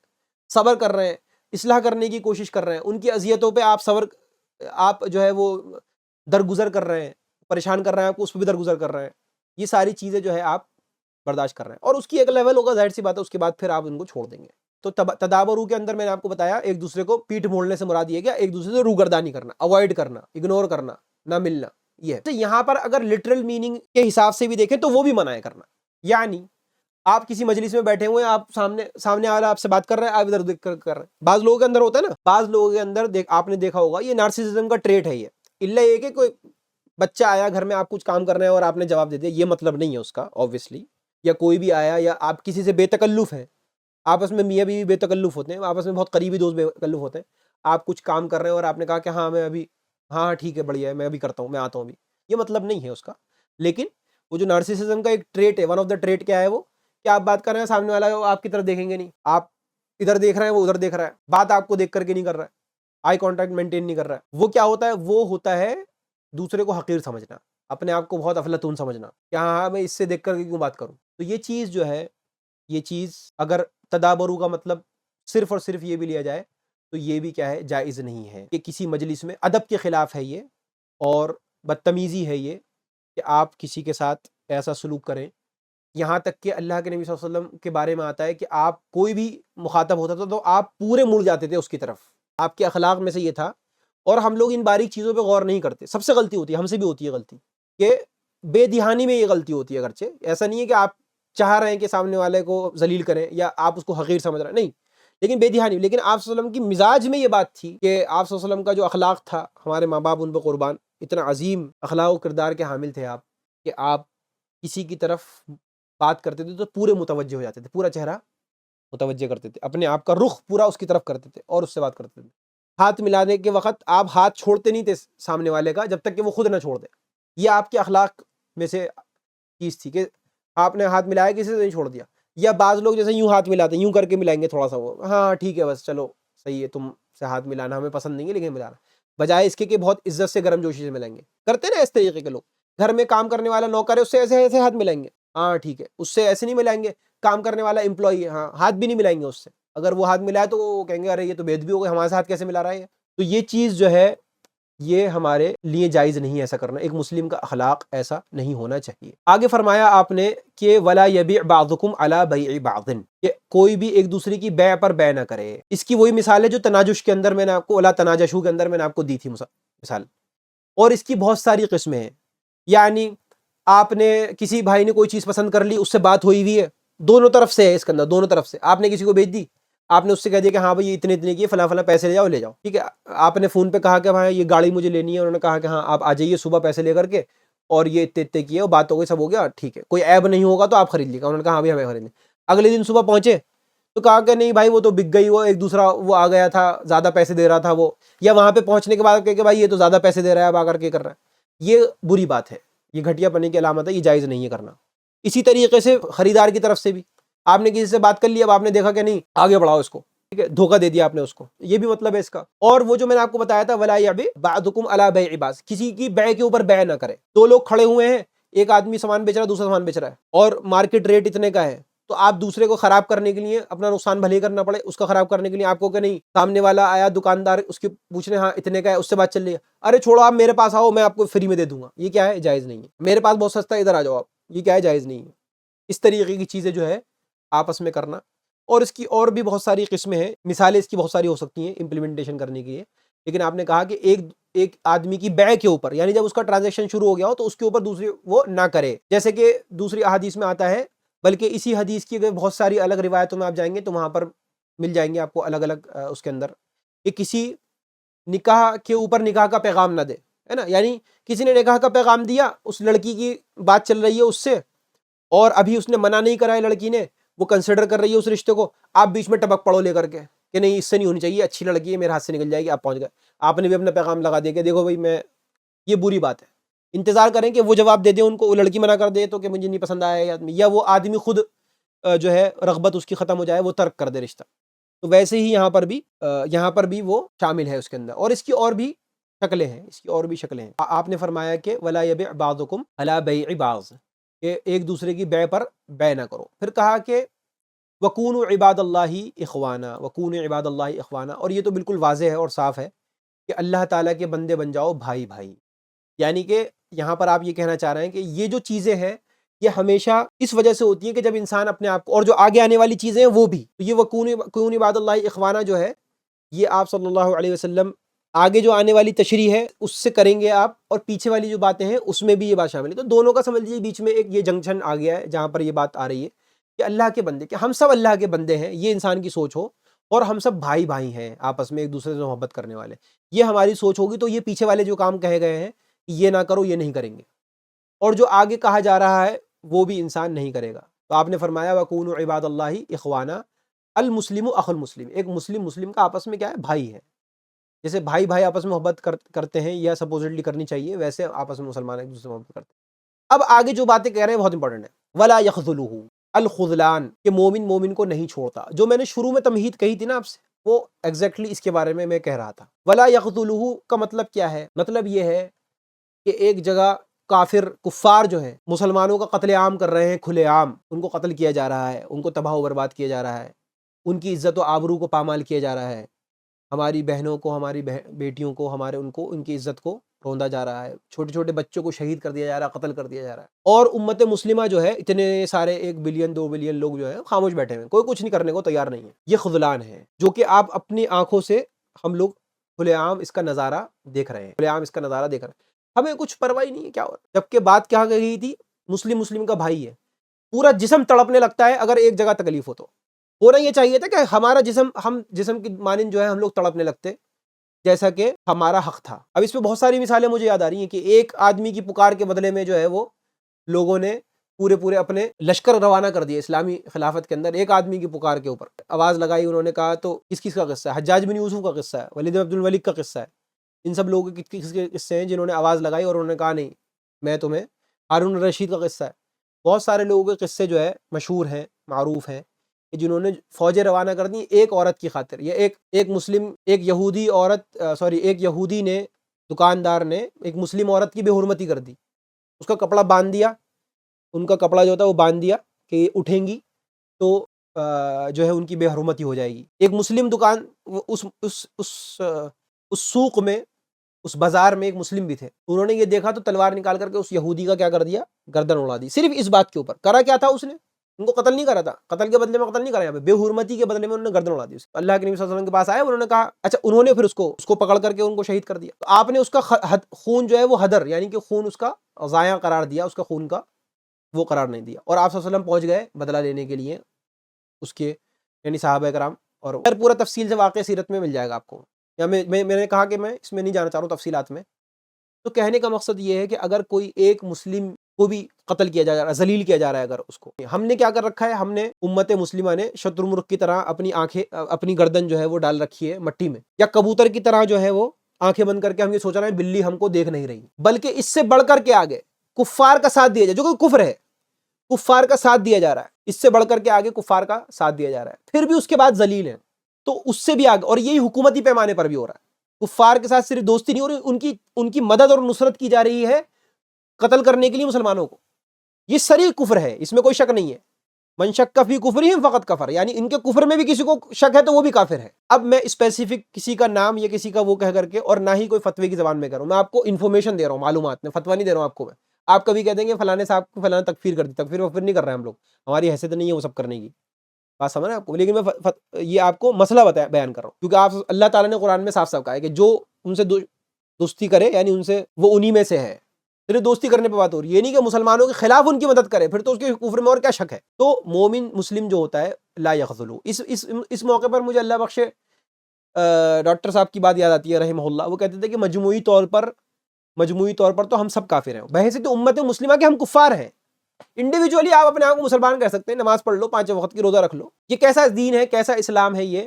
صبر کر رہے ہیں، اصلاح کرنے کی کوشش کر رہے ہیں، ان کی اذیتوں پہ آپ جو ہے وہ درگزر کر رہے ہیں، پریشان کر رہے ہیں آپ کو، اس پہ بھی درگزر کر رہے ہیں، یہ ساری چیزیں جو ہے آپ برداشت کر رہے ہیں، اور اس کی ایک لیول ہوگا، ظاہر سی بات ہے، اس کے بعد پھر آپ ان کو چھوڑ دیں گے۔ تو تدابرو کے اندر میں نے آپ کو بتایا ایک دوسرے کو پیٹھ موڑنے سے مراد یہ کیا، ایک دوسرے سے روگردانی کرنا، اوائڈ کرنا، اگنور کرنا، نہ ملنا، یہ ہے۔ تو یہاں پر اگر لٹرل میننگ کے حساب سے بھی دیکھیں تو وہ بھی منع ہے کرنا، یعنی آپ کسی مجلس میں بیٹھے ہوئے ہیں، آپ سامنے والا آپ سے بات کر رہے ہیں، آپ ادھر دیکھ کر رہے ہیں، بعض لوگوں کے اندر ہوتا ہے نا، بعض لوگوں کے اندر آپ نے دیکھا ہوگا یہ نارسسزم کا ٹریٹ ہے، یہ الا یہ کہ کوئی بچہ آیا گھر میں، آپ کچھ کام کر رہے ہیں اور آپ نے جواب دے دیا، یہ مطلب نہیں ہے اس کا obviously، یا کوئی بھی آیا یا آپ کسی سے بے تکلف ہیں، آپس میں میاں بیوی بے تکلف ہوتے ہیں، آپس میں بہت قریبی دوست بے تکلف ہوتے ہیں، آپ کچھ کام کر رہے ہیں اور آپ نے کہا کہ ہاں میں ابھی، ہاں ٹھیک ہے بڑھیا ہے میں ابھی کرتا ہوں، میں آتا ہوں ابھی، یہ مطلب نہیں ہے اس کا۔ لیکن وہ جو نارسسزم کا ایک ٹریٹ ہے، ون آف دا ٹریٹ کیا ہے وہ، کہ آپ بات کر رہے ہیں، سامنے والا آپ کی طرف دیکھیں گے نہیں، آپ ادھر دیکھ رہے ہیں وہ ادھر دیکھ رہا ہے، بات آپ کو دیکھ کر کے نہیں کر رہا ہے، آئی کانٹیکٹ مینٹین نہیں کر رہا ہے، وہ کیا ہوتا ہے، وہ ہوتا ہے دوسرے کو حقیر سمجھنا، اپنے آپ کو بہت افلاطون سمجھنا کہ ہاں میں اس سے دیکھ کر کے کیوں بات کروں۔ تو یہ چیز جو ہے، یہ چیز اگر تدابرو کا مطلب صرف اور صرف یہ بھی لیا جائے تو یہ بھی کیا ہے، جائز نہیں ہے، کہ کسی مجلس میں ادب کے خلاف ہے یہ، اور بدتمیزی ہے یہ کہ آپ کسی کے ساتھ ایسا سلوک کریں۔ یہاں تک کہ اللہ کے نبی صلی اللہ علیہ وسلم کے بارے میں آتا ہے کہ آپ کوئی بھی مخاطب ہوتا تھا تو آپ پورے مڑ جاتے تھے اس کی طرف، آپ کے اخلاق میں سے یہ تھا، اور ہم لوگ ان باریک چیزوں پہ غور نہیں کرتے، سب سے غلطی ہوتی ہے، ہم سے بھی ہوتی ہے غلطی، کہ بے دہانی میں یہ غلطی ہوتی ہے، اگرچہ ایسا نہیں ہے کہ آپ چاہ رہے ہیں کہ سامنے والے کو ذلیل کریں یا آپ اس کو حقیر سمجھ رہے ہیں، نہیں، لیکن بے دہانی، لیکن آپ صلی اللہ علیہ وسلم کی مزاج میں یہ بات تھی کہ آپ صلی اللہ علیہ وسلم کا جو اخلاق تھا، ہمارے ماں باپ ان پہ قربان، اتنا عظیم اخلاق و کردار کے حامل تھے آپ، کہ آپ کسی کی طرف بات کرتے تھے تو پورے متوجہ ہو جاتے تھے، پورا چہرہ متوجہ کرتے تھے، اپنے آپ کا رخ پورا اس کی طرف کرتے تھے اور اس سے بات کرتے تھے۔ ہاتھ ملانے کے وقت آپ ہاتھ چھوڑتے نہیں تھے سامنے والے کا جب تک کہ وہ خود نہ چھوڑ دے، یہ آپ کے اخلاق میں سے چیز تھی کہ آپ نے ہاتھ ملایا کسی سے نہیں چھوڑ دیا۔ یا بعض لوگ جیسے یوں ہاتھ ملاتے ہیں، یوں کر کے ملائیں گے تھوڑا سا، وہ ہاں ٹھیک ہے بس چلو صحیح ہے، تم سے ہاتھ ملانا ہمیں پسند نہیں ہے لیکن ملانا، بجائے اس کے کہ بہت عزت سے گرم جوشی سے ملائیں گے، کرتے نا اس طریقے کے لوگ، گھر میں کام کرنے والا نوکر ہے اس سے ایسے ایسے ہاتھ ملائیں گے، ہاں ٹھیک ہے، اس سے ایسے نہیں ملائیں گے، کام کرنے والا امپلائی ہے، ہاں ہاتھ بھی نہیں ملائیں گے اس سے، اگر وہ ہاتھ ملائے تو وہ کہیں گے ارے یہ تو بے ادبی ہو گئی، ہمارے ساتھ کیسے ملا رہا ہے؟ تو یہ چیز جو ہے یہ ہمارے لیے جائز نہیں ہے ایسا کرنا، ایک مسلم کا اخلاق ایسا نہیں ہونا چاہیے۔ آگے فرمایا آپ نے کہ ولا یبیع بعضکم علی بیع بعض، کہ کوئی بھی ایک دوسرے کی بیع پر بیع نہ کرے۔ اس کی وہی مثال ہے جو تناجش کے اندر میں نے آپ کو، ولا تناجشوا کے اندر میں نے آپ کو دی تھی مثال، اور اس کی بہت ساری قسمیں ہیں۔ یعنی آپ نے کسی بھائی نے کوئی چیز پسند کر لی، اس سے بات ہوئی ہے، دونوں طرف سے ہے اس کے اندر، دونوں طرف سے آپ نے کسی کو بھیج دی، آپ نے اس سے کہہ دیا کہ ہاں بھائی یہ اتنے اتنے کی فلاں فلاں پیسے لے جاؤ، ٹھیک ہے۔ آپ نے فون پہ کہا کہ بھائی یہ گاڑی مجھے لینی ہے، انہوں نے کہا کہ ہاں آپ آ جائیے صبح پیسے لے کر کے، اور یہ اتنے اتنے کی ہے، اور بات ہو گئی، سب ہو گیا، ٹھیک ہے، کوئی عیب نہیں ہوگا تو آپ خرید لیے گا۔ انہوں نے کہا ہاں بھائی ہمیں خرید لیں۔ اگلے دن صبح پہنچے تو کہا کہ نہیں بھائی وہ تو بک گئی، وہ ایک دوسرا وہ آ گیا تھا، زیادہ پیسے دے رہا تھا وہ، یا وہاں پہ پہنچنے کے بعد کہ بھائی یہ تو زیادہ پیسے دے رہا ہے، اب آ کر کے کر رہا ہے۔ یہ بری بات ہے، یہ گھٹیا پنے کی علامت ہے، یہ جائز نہیں ہے کرنا۔ اسی طریقے سے خریدار کی طرف سے بھی آپ نے کسی سے بات کر لی، اب آپ نے دیکھا کہ نہیں آگے بڑھاؤ اس کو، ٹھیک ہے، دھوکہ دے دیا آپ نے اس کو، یہ بھی مطلب ہے اس کا۔ اور وہ جو میں نے آپ کو بتایا تھا ولا یبیع بعضکم علی بیع بعض، کسی کی بیع کے اوپر بیع نہ کرے۔ دو لوگ کھڑے ہوئے ہیں، ایک آدمی سامان بیچ رہا ہے، دوسرا سامان بیچ رہا ہے، اور مارکیٹ ریٹ اتنے کا ہے، تو آپ دوسرے کو خراب کرنے کے لیے، اپنا نقصان بھلے کرنا پڑے، اس کا خراب کرنے کے لیے آپ کو کہ نہیں، سامنے والا آیا دکاندار، اس کی پوچھ رہے ہاں اتنے کا ہے، اس سے بات چل رہی ہے، ارے چھوڑو آپ میرے پاس آؤ، میں آپ کو فری میں دے دوں گا، یہ کیا ہے؟ جائز نہیں ہے۔ میرے پاس بہت سستا ہے، ادھر آ جاؤ آپ، یہ کیا ہے؟ جائز نہیں ہے۔ اس طریقے کی چیزیں جو ہے آپس میں کرنا، اور اس کی اور بھی بہت ساری قسمیں ہیں، مثالیں اس کی بہت ساری ہو سکتی ہیں امپلیمنٹیشن کرنے کی ہے، لیکن آپ نے کہا کہ ایک آدمی کی بیع کے اوپر، یعنی جب اس کا ٹرانزیکشن شروع ہو گیا ہو تو اس کے اوپر دوسری وہ نہ کرے، جیسے کہ دوسری احادیث میں آتا ہے، بلکہ اسی حدیث کی اگر بہت ساری الگ روایتوں میں آپ جائیں گے تو وہاں پر مل جائیں گے آپ کو الگ الگ اس کے اندر، کہ کسی نکاح کے اوپر نکاح کا پیغام نہ دے، ہے نا، یعنی کسی نے نکاح کا پیغام دیا، اس لڑکی کی بات چل رہی ہے اس سے، اور ابھی اس نے منع نہیں کرا ہے لڑکی نے، وہ کنسیڈر کر رہی ہے اس رشتے کو، آپ بیچ میں ٹپک پڑو لے کر کے کہ نہیں اس سے نہیں ہونی چاہیے، اچھی لڑکی ہے میرے ہاتھ سے نکل جائے گی، آپ پہنچ گئے، آپ نے بھی اپنا پیغام لگا دیا کہ دیکھو بھائی میں، یہ بری بات ہے۔ انتظار کریں کہ وہ جواب دے دے ان کو، وہ لڑکی منع کر دے تو کہ مجھے نہیں پسند آیا، یا وہ آدمی خود جو ہے رغبت اس کی ختم ہو جائے، وہ ترک کر دے رشتہ، تو ویسے ہی یہاں پر بھی وہ شامل ہے اس کے اندر، اور اس کی اور بھی شکلیں ہیں، اس کی اور بھی شکلیں ہیں۔ آپ نے فرمایا کہ ولا یبیع بعضکم علی بیع بعض، کہ ایک دوسرے کی بیع پر بیع نہ کرو۔ پھر کہا کہ وَكُونُوا عِبَادَ اللَّهِ إِخْوَانًا، وَكُونُوا عِبَادَ اللَّهِ إِخْوَانًا، اور یہ تو بالکل واضح ہے اور صاف ہے کہ اللہ تعالیٰ کے بندے بن جاؤ بھائی بھائی، یعنی کہ یہاں پر آپ یہ کہنا چاہ رہے ہیں کہ یہ جو چیزیں ہیں یہ ہمیشہ اس وجہ سے ہوتی ہیں کہ جب انسان اپنے آپ کو، اور جو آگے آنے والی چیزیں ہیں وہ بھی، تو یہ وَكُونُوا عِبَادَ اللَّهِ إِخْوَانًا جو ہے یہ آپ صلی اللہ علیہ وسلم آگے جو آنے والی تشریح ہے اس سے کریں گے آپ، اور پیچھے والی جو باتیں ہیں اس میں بھی یہ بات شامل ہے، تو دونوں کا سمجھ لیجیے بیچ میں ایک یہ جنکشن آ گیا ہے جہاں پر یہ بات آ رہی ہے کہ اللہ کے بندے، کہ ہم سب اللہ کے بندے ہیں، یہ انسان کی سوچ ہو، اور ہم سب بھائی بھائی ہیں آپس میں ایک دوسرے سے محبت کرنے والے، یہ ہماری سوچ ہوگی، تو یہ پیچھے والے جو کام کہے گئے ہیں یہ نہ کرو، یہ نہیں کریں گے، اور جو آگے کہا جا رہا ہے وہ بھی انسان نہیں کرے گا۔ تو آپ نے فرمایا وَكُونُوا عِبَادَ اللَّهِ إِخْوَانًا، المسلم اخو المسلم، ایک مسلم مسلم کا آپس میں کیا ہے؟ بھائی ہے، جیسے بھائی بھائی آپس میں محبت کرتے ہیں یا سپوزٹلی کرنی چاہیے، ویسے آپس میں مسلمان ایک دوسرے سے محبت کرتے ہیں۔ اب آگے جو باتیں کہہ رہے ہیں بہت امپورٹنٹ ہے، وَلَا يَخْذُلُهُ، الخذلان، کہ مومن مومن کو نہیں چھوڑتا، جو میں نے شروع میں تمہید کہی تھی نا آپ سے، وہ ایگزیکٹلی اس کے بارے میں کہہ رہا تھا۔ وَلَا يَخْذُلُهُ کا مطلب کیا ہے؟ مطلب یہ ہے کہ ایک جگہ کافر کفار جو ہیں مسلمانوں کا قتل عام کر رہے ہیں، کھلے عام ان کو قتل کیا جا رہا ہے، ان کو تباہ و برباد کیا جا رہا ہے، ان کی عزت و آبرو کو پامال کیا جا رہا ہے، ہماری بہنوں کو، ہماری بیٹیوں کو، ان کی عزت کو روندا جا رہا ہے، چھوٹے چھوٹے بچوں کو شہید کر دیا جا رہا ہے، قتل کر دیا جا رہا ہے، اور امت مسلمہ جو ہے اتنے سارے 1 بلین 2 بلین لوگ جو ہیں خاموش بیٹھے ہوئے ہیں، کوئی کچھ نہیں کرنے کو تیار نہیں ہے۔ یہ خذلان ہے جو کہ آپ اپنی آنکھوں سے، ہم لوگ کھلے عام اس کا نظارہ دیکھ رہے ہیں، کھلے عام اس کا نظارہ دیکھ رہے ہیں، ہمیں کچھ پرواہ نہیں ہے کیا ہو رہا ہے، جبکہ بات کیا کہی تھی؟ مسلم مسلم کا بھائی ہے، پورا جسم تڑپنے لگتا ہے اگر ایک جگہ تکلیف ہو تو، ہونا یہ چاہیے تھا کہ ہمارا جسم، ہم جسم کی مانند جو ہے ہم لوگ تڑپنے لگتے جیسا کہ ہمارا حق تھا۔ اب اس پہ بہت ساری مثالیں مجھے یاد آ رہی ہیں کہ ایک آدمی کی پکار کے بدلے میں جو ہے وہ لوگوں نے پورے اپنے لشکر روانہ کر دیے اسلامی خلافت کے اندر، ایک آدمی کی پکار کے اوپر آواز لگائی انہوں نے، کہا تو کس کس کا قصہ ہے؟ حجاج بن یوسف کا قصہ ہے، ولید بن عبد الملک کا قصہ ہے، ان سب لوگوں کے کس کے قصے ہیں جنہوں نے آواز لگائی اور انہوں نے کہا نہیں میں تمہیں، ہارون الرشید کا قصہ ہے، بہت سارے لوگوں کے قصے جو ہے مشہور ہیں، معروف ہیں، کہ جنہوں نے فوجیں روانہ کر دی ایک عورت کی خاطر، یا ایک یہودی عورت، ایک یہودی نے، دکاندار نے ایک مسلم عورت کی بے حرمتی کر دی، اس کا کپڑا باندھ دیا، ان کا کپڑا جو ہوتا ہے وہ باندھ دیا کہ یہ اٹھیں گی تو جو ہے ان کی بے حرمتی ہو جائے گی۔ ایک مسلم دکان اس سوق میں، اس بازار میں ایک مسلم بھی تھے، انہوں نے یہ دیکھا تو تلوار نکال کر کے اس یہودی کا کیا کر دیا، گردن اڑا دی، صرف اس بات کے اوپر۔ کرا کیا تھا اس نے؟ ان کو قتل نہیں کرا تھا، قتل کے بدلے میں قتل نہیں کرا، یہاں پہ بے حرمتی کے بدلے میں انہوں نے گردن اڑا دی۔ اللہ کے نبی صلی اللہ علیہ وسلم کے پاس آئے، انہوں نے کہا اچھا، انہوں نے پھر اس کو پکڑ کر کے ان کو شہید کر دیا۔ تو آپ نے اس کا خون جو ہے وہ ہدر، یعنی کہ خون اس کا ضائع قرار دیا، اس کا خون کا وہ قرار نہیں دیا، اور آپ صلی اللہ علیہ وسلم پہنچ گئے بدلہ لینے کے لیے اس کے، یعنی صحابہ کرام۔ اور پورا تفصیل سے واقعہ سیرت میں مل جائے گا آپ کو، یا میں نے کہا کہ میں اس میں نہیں جانا چاہ رہا ہوں تفصیلات میں۔ تو کہنے کا مقصد یہ ہے کہ اگر کوئی ایک مسلم کو بھی قتل کیا جا رہا ہے، ذلیل کیا جا رہا ہے، اگر اس کو، ہم نے کیا کر رکھا ہے، ہم نے امت مسلمہ نے شتر مرغ کی طرح اپنی آنکھیں، اپنی گردن جو ہے وہ ڈال رکھی ہے مٹی میں، یا کبوتر کی طرح جو ہے وہ آنکھیں بند کر کے ہم یہ سوچ رہے ہیں بلی ہم کو دیکھ نہیں رہی، بلکہ اس سے بڑھ کر کے آگے کفار کا ساتھ دیا جائے، جو کہ کفر ہے، کفار کا ساتھ دیا جا رہا ہے، اس سے بڑھ کر کے آگے کفار کا ساتھ دیا جا رہا ہے، پھر بھی اس کے بعد ذلیل ہیں، تو اس سے بھی آگے، اور یہی حکومتی پیمانے پر بھی ہو رہا ہے۔ کفار کے ساتھ صرف دوستی نہیں ہو رہی، ان کی مدد اور نصرت کی جا رہی ہے قتل کرنے کے لیے مسلمانوں کو۔ یہ صریح کفر ہے، اس میں کوئی شک نہیں ہے۔ من شک فی کفرہم فقد کفر، یعنی ان کے کفر میں بھی کسی کو شک ہے تو وہ بھی کافر ہے۔ اب میں اسپیسیفک کسی کا نام یا کسی کا وہ کہہ کر کے، اور نہ ہی کوئی فتوی کی زبان میں کر رہا ہوں، میں آپ کو انفارمیشن دے رہا ہوں، معلومات میں، فتویٰ نہیں دے رہا ہوں آپ کو میں۔ آپ کبھی کہہ دیں گے فلانے صاحب کو فلانا تکفیر کر دی، تکفیر وفیر نہیں کر رہے ہیں ہم لوگ، ہماری حیثیت نہیں ہے وہ سب کرنے کی، بات سمجھ رہے ہیں آپ کو، لیکن میں یہ آپ کو مسئلہ بیان کر رہا ہوں، کیونکہ آپ اللہ تعالیٰ نے قرآن میں صاف صاف کہا ہے کہ جو ان سے دوستی کرے، یعنی ان سے، وہ انہی میں سے ہے۔ صرف دوستی کرنے پہ بات ہو رہی ہے، یہ نہیں کہ مسلمانوں کے خلاف ان کی مدد کرے، پھر تو اس کے کفر میں اور کیا شک ہے۔ تو مومن مسلم جو ہوتا ہے لا یخذلو، اس موقع پر مجھے اللہ بخشے ڈاکٹر صاحب کی بات یاد آتی ہے رحمہ اللہ، وہ کہتے تھے کہ مجموعی طور پر تو ہم سب کافر ہیں، بحیثیت امت مسلمہ کے ہم کفار ہیں۔ انڈیویجولی آپ اپنے آپ کو مسلمان کہہ سکتے ہیں، نماز پڑھ لو، 5 وقت کی روزہ رکھ لو، یہ کیسا دین ہے، کیسا اسلام ہے یہ،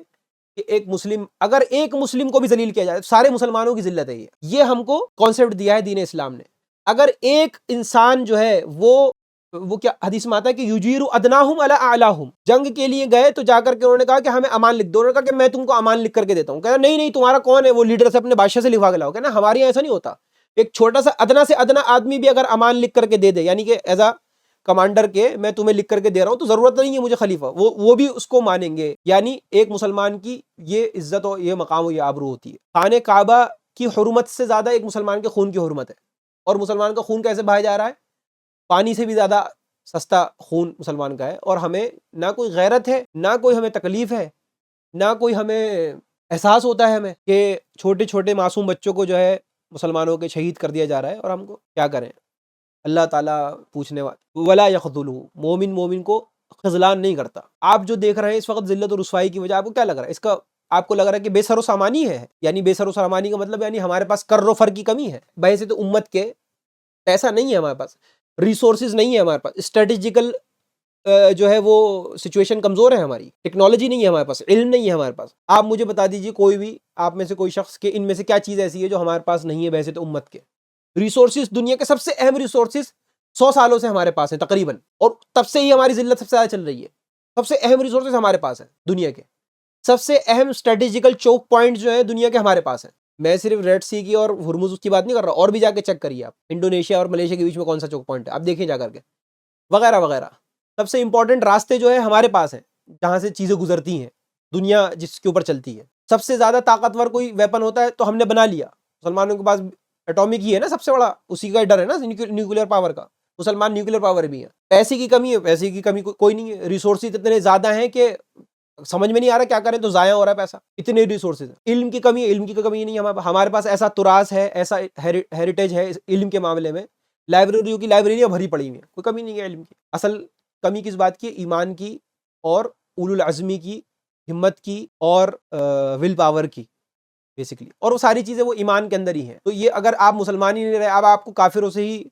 کہ ایک مسلم، اگر ایک مسلم کو بھی ذلیل کیا جائے تو سارے مسلمانوں کی ذلت ہے، یہ ہم کو کانسیپٹ دیا ہے دین اسلام نے۔ اگر ایک انسان جو ہے وہ کیا حدیث میں آتا ہے کہ یجیر ادناہم علی اعلاہم، جنگ کے لیے گئے تو جا کر کے انہوں نے کہا کہ ہمیں امان لکھ دو، انہوں نے کہا کہ میں تم کو امان لکھ کر کے دیتا ہوں، کہا نہیں تمہارا کون ہے، وہ لیڈر سے اپنے بادشاہ سے لکھوا کے لاؤ، کہنا ہمارے یہاں ایسا نہیں ہوتا، ایک چھوٹا سا ادنا سے ادنا آدمی بھی اگر امان لکھ کر کے دے دے، یعنی کہ ایز اے کمانڈر کے میں تمہیں لکھ کر کے دے رہا ہوں تو ضرورت نہیں ہے مجھے خلیفہ، وہ بھی اس کو مانیں گے، یعنی ایک مسلمان کی یہ عزت اور یہ مقام و یہ آبرو ہوتی ہے۔ خانہ کعبہ کی حرمت سے زیادہ ایک مسلمان کے خون کی حرمت ہے، اور مسلمان کا خون کیسے بہایا جا رہا ہے؟ پانی سے بھی زیادہ سستا خون مسلمان کا ہے، اور ہمیں نہ کوئی غیرت ہے، نہ کوئی ہمیں تکلیف ہے، نہ کوئی ہمیں احساس ہوتا ہے ہمیں کہ چھوٹے چھوٹے معصوم بچوں کو جو ہے مسلمانوں کے شہید کر دیا جا رہا ہے، اور ہم کو کیا کریں؟ اللہ تعالیٰ پوچھنے والا، ولا یخذلہ، مومن کو خذلان نہیں کرتا۔ آپ جو دیکھ رہے ہیں اس وقت ذلت و رسوائی کی وجہ، آپ کو کیا لگ رہا ہے؟ اس کا آپ کو لگ رہا ہے کہ بے سر و سامانی ہے، یعنی بے سر و سامانی کا مطلب یعنی ہمارے پاس کر و فر کی کمی ہے، بحیثیت امت کے ایسا نہیں ہے، ہمارے پاس ریسورسز نہیں ہے، ہمارے پاس اسٹریٹجیکل جو ہے وہ سچویشن کمزور ہے، ہماری ٹیکنالوجی نہیں ہے ہمارے پاس، علم نہیں ہے ہمارے پاس۔ آپ مجھے بتا دیجئے کوئی بھی آپ میں سے کوئی شخص کہ ان میں سے کیا چیز ایسی ہے جو ہمارے پاس نہیں ہے بحیثیت امت کے۔ ریسورسز، دنیا کے سب سے اہم ریسورسز 100 سالوں سے ہمارے پاس ہیں تقریباً، اور تب سے ہی ہماری ذلت سب سے زیادہ چل رہی ہے۔ سب سے اہم ریسورسز ہمارے پاس ہیں دنیا کے، سب سے اہم اسٹریٹجیکل چوک پوائنٹ جو ہے دنیا کے ہمارے پاس ہیں۔ میں صرف ریڈ سی کی اور ہرمز کی بات نہیں کر رہا، اور بھی جا کے چیک کریے آپ، انڈونیشیا اور ملیشیا کے بیچ میں کون سا چوک پوائنٹ ہے، آپ دیکھیں جا کر کے، وغیرہ وغیرہ۔ سب سے امپورٹنٹ راستے جو ہے ہمارے پاس ہیں، جہاں سے چیزیں گزرتی ہیں، دنیا جس کے اوپر چلتی ہے۔ سب سے زیادہ طاقتور کوئی ویپن ہوتا ہے تو ہم نے بنا لیا، مسلمانوں کے پاس ایٹامک ہی ہے نا، سب سے بڑا اسی کا ڈر ہے نا، نیوکلیر پاور کا۔ مسلمان نیوکلیر پاور بھی ہیں۔ پیسے کی کمی ہے، پیسے کی کمی کوئی نہیں ہے، ریسورسز اتنے زیادہ ہیں کہ سمجھ میں نہیں آ رہا کیا کریں، تو ضائع ہو رہا ہے پیسہ، اتنے ریسورسز ہیں۔ علم کی کمی ہے، علم کی کمی نہیں ہے ہمارے پاس، ایسا تراث ہے، ایسا ہیریٹیج ہے علم کے معاملے میں، لائبریریوں کی لائبریریاں بھری پڑی ہوئی ہیں، کوئی کمی نہیں ہے علم کی۔ اصل کمی کس بات کی؟ ایمان کی، اور اولو العزمی کی، ہمت کی، اور ول پاور کی بیسیکلی، اور وہ ساری چیزیں وہ ایمان کے اندر ہی ہیں۔ تو یہ اگر آپ مسلمان ہی نہیں رہے، اب آپ کو کافروں سے ہی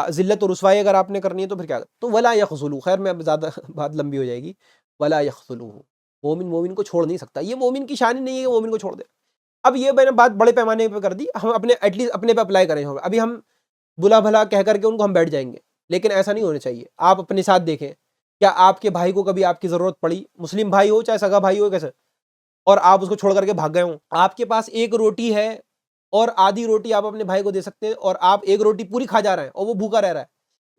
ذلت و رسوائی اگر آپ نے کرنی ہے تو پھر کیا؟ تو ولا یخذلوا، خیر میں اب زیادہ بات لمبی ہو جائے گی، ولا یخذلوا، مومن کو چھوڑ نہیں سکتا، یہ مومن کی شان ہی نہیں ہے کہ مومن کو چھوڑ دے۔ اب یہ میں نے بات بڑے پیمانے پہ کر دی، ہم اپنے ایٹ لیسٹ اپنے پہ اپلائی کریں، ابھی ہم بلا بھلا کہہ کر کے ان کو ہم بیٹھ جائیں گے، لیکن ایسا نہیں ہونا چاہیے۔ آپ اپنے ساتھ دیکھیں، کیا آپ کے بھائی کو کبھی آپ کی ضرورت پڑی، مسلم بھائی ہو چاہے سگا بھائی ہو کیسے، اور آپ اس کو چھوڑ کر کے بھاگ گئے ہوں؟ آپ کے پاس ایک روٹی ہے اور آدھی روٹی آپ اپنے بھائی کو دے سکتے ہیں، اور آپ ایک روٹی پوری کھا جا رہے ہیں اور وہ بھوکا رہ رہا ہے،